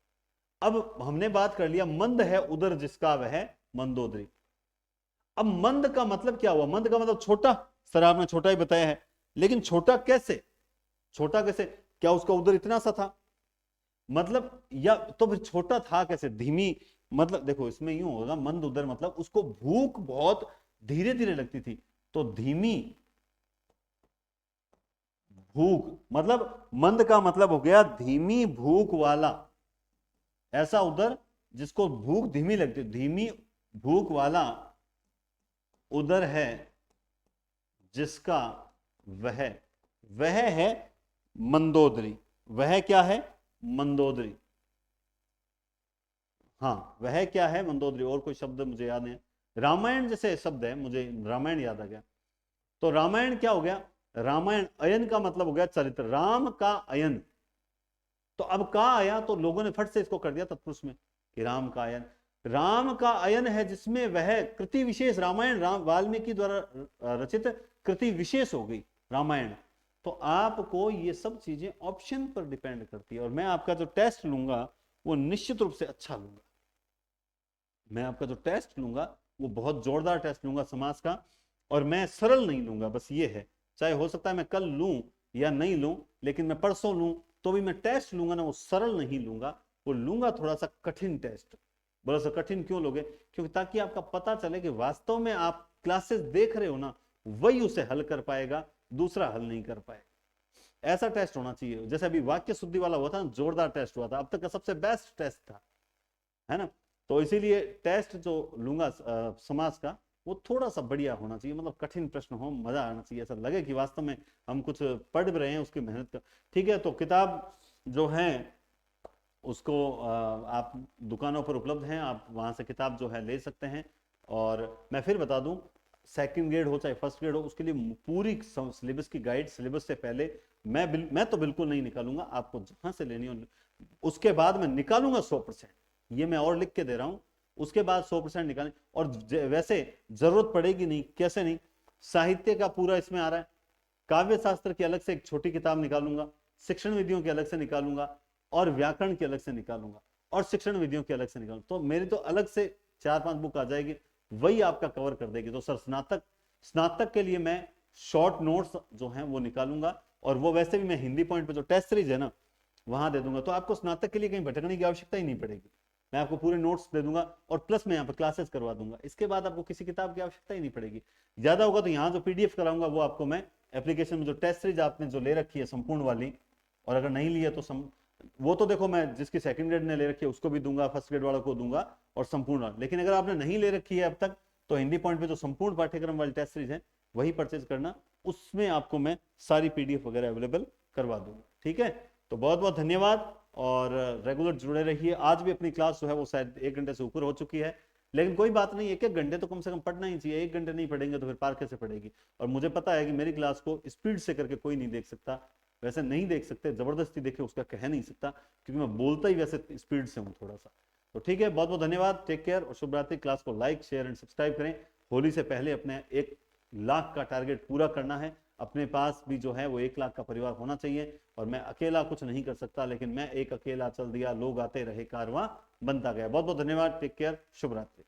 अब हमने बात कर लिया, मंद है उदर जिसका वह मंदोदरी। अब मंद का मतलब क्या हुआ, मंद का मतलब छोटा, सर आपने छोटा ही बताया है, लेकिन छोटा कैसे, छोटा कैसे, क्या उसका उदर इतना सा था, मतलब, या तो फिर छोटा था कैसे, धीमी, मतलब देखो इसमें यूं होगा, मंद उदर मतलब उसको भूख बहुत धीरे धीरे लगती थी, तो धीमी भूख, मतलब मंद का मतलब हो गया धीमी भूख वाला, ऐसा उदर जिसको भूख धीमी लगती, धीमी भूख वाला उदर है जिसका वह, वह है मंदोदरी, वह क्या है, मंदोदरी, हाँ वह क्या है, मंदोदरी। और कोई शब्द मुझे याद नहीं, रामायण जैसे शब्द है, मुझे रामायण याद आ गया, तो रामायण क्या हो गया, रामायण, अयन का मतलब हो गया चरित्र, राम का अयन, तो अब का आया तो लोगों ने फट से इसको कर दिया तत्पुरुष में कि राम का अयन। राम का अयन है जिसमें वह कृति विशेष, रामायण राम वाल्मीकि द्वारा रचित कृति विशेष हो गई रामायण। तो आपको ये सब चीजें ऑप्शन पर डिपेंड करती है, और मैं आपका जो टेस्ट लूंगा वो निश्चित रूप से अच्छा लूंगा। मैं आपका जो टेस्ट लूंगा वो बहुत जोरदार टेस्ट लूंगा समाज का, और मैं सरल नहीं लूंगा, बस ये है। चाहे हो सकता है मैं कल लूं या नहीं लूं, लेकिन मैं परसों लूं तो भी मैं टेस्ट लूंगा ना, वो सरल नहीं लूंगा, वो लूंगा थोड़ा सा कठिन टेस्ट। बड़ा सा कठिन क्यों लोगे? क्योंकि ताकि आपका पता चले कि वास्तव में आप क्लासेस देख रहे हो ना, वही उसे हल कर पाएगा, दूसरा हल नहीं कर पाएगा। ऐसा टेस्ट होना चाहिए। जैसे अभी वाक्य शुद्धि वाला हुआ था ना, जोरदार टेस्ट हुआ था, अब तक का सबसे बेस्ट टेस्ट था, है ना। तो इसीलिए टेस्ट जो लूंगा समाज का, वो थोड़ा सा बढ़िया होना चाहिए, मतलब कठिन प्रश्न हो, मजा आना चाहिए, ऐसा लगे कि वास्तव में हम कुछ पढ़ रहे हैं, उसकी मेहनत कर। ठीक है, तो किताब जो है उसको आप दुकानों पर उपलब्ध हैं, आप वहां से किताब जो है ले सकते हैं। और मैं फिर बता दूं, सेकंड ग्रेड हो चाहे फर्स्ट ग्रेड हो, उसके लिए पूरी सिलेबस की गाइड सिलेबस से पहले मैं तो बिल्कुल नहीं निकालूंगा, आपको जहां से लेनी हो उसके बाद मैं निकालूंगा 100%। ये मैं और लिख के दे रहा हूं, उसके बाद 100% निकालें। और वैसे जरूरत पड़ेगी नहीं, कैसे नहीं, साहित्य का पूरा इसमें आ रहा है, काव्य शास्त्र की अलग से एक छोटी किताब निकालूंगा, शिक्षण विधियों की अलग से निकालूंगा, और व्याकरण की अलग से निकालूंगा, और शिक्षण विधियों की अलग से निकालूंगा। तो मेरी तो अलग से 4-5 बुक आ जाएगी, वही आपका कवर कर देगी। तो सर स्नातक के लिए मैं शॉर्ट नोट्स जो हैं वो निकालूंगा, और वो वैसे भी मैं हिंदी पॉइंट पे जो टेस्ट सीरीज है ना वहां दे दूंगा। तो आपको स्नातक के लिए कहीं भटकने की आवश्यकता ही नहीं पड़ेगी, मैं आपको पूरे नोट्स दे दूंगा, और प्लस मैं यहाँ पे क्लासेस करवा दूंगा। इसके बाद आपको किसी किताब की आवश्यकता ही नहीं पड़ेगी। ज्यादा होगा तो यहाँ जो पीडीएफ कराऊंगा वो आपको मैं एप्लीकेशन में जो टेस्ट सीरीज आपने जो ले रखी है संपूर्ण वाली, और अगर नहीं लिया तो वो तो देखो मैं जिसकी सेकंड ग्रेड ने ले रखी है उसको भी दूंगा, फर्स्ट ग्रेड वालों को दूंगा, और संपूर्ण। लेकिन अगर आपने नहीं ले रखी है अब तक, तो हिंदी पॉइंट पे जो संपूर्ण पाठ्यक्रम वाली टेस्ट सीरीज है वही परचेज करना, उसमें आपको मैं सारी पीडीएफ वगैरह अवेलेबल करवा दूंगा। ठीक है, तो बहुत बहुत धन्यवाद, और रेगुलर जुड़े रहिए। आज भी अपनी क्लास जो है वो शायद 1 घंटे से ऊपर हो चुकी है, लेकिन कोई बात नहीं, 1-1 घंटे तो कम से कम पढ़ना ही चाहिए। 1 घंटे नहीं पढ़ेंगे तो फिर पार कैसे पढ़ेगी? और मुझे पता है कि मेरी क्लास को स्पीड से करके कोई नहीं देख सकता, वैसे नहीं देख सकते, जबरदस्ती देखे उसका कह नहीं सकता, क्योंकि मैं बोलता ही वैसे स्पीड से हूँ थोड़ा सा। तो ठीक है, बहुत बहुत धन्यवाद, टेक केयर और शुभ रात्रि। क्लास को लाइक शेयर एंड सब्सक्राइब करें। होली से पहले अपने 1 लाख का टारगेट पूरा करना है। अपने पास भी जो है वो 1 लाख का परिवार होना चाहिए, और मैं अकेला कुछ नहीं कर सकता, लेकिन मैं एक अकेला चल दिया, लोग आते रहे, कारवां बनता गया। बहुत बहुत धन्यवाद, टेक केयर, शुभ रात्रि।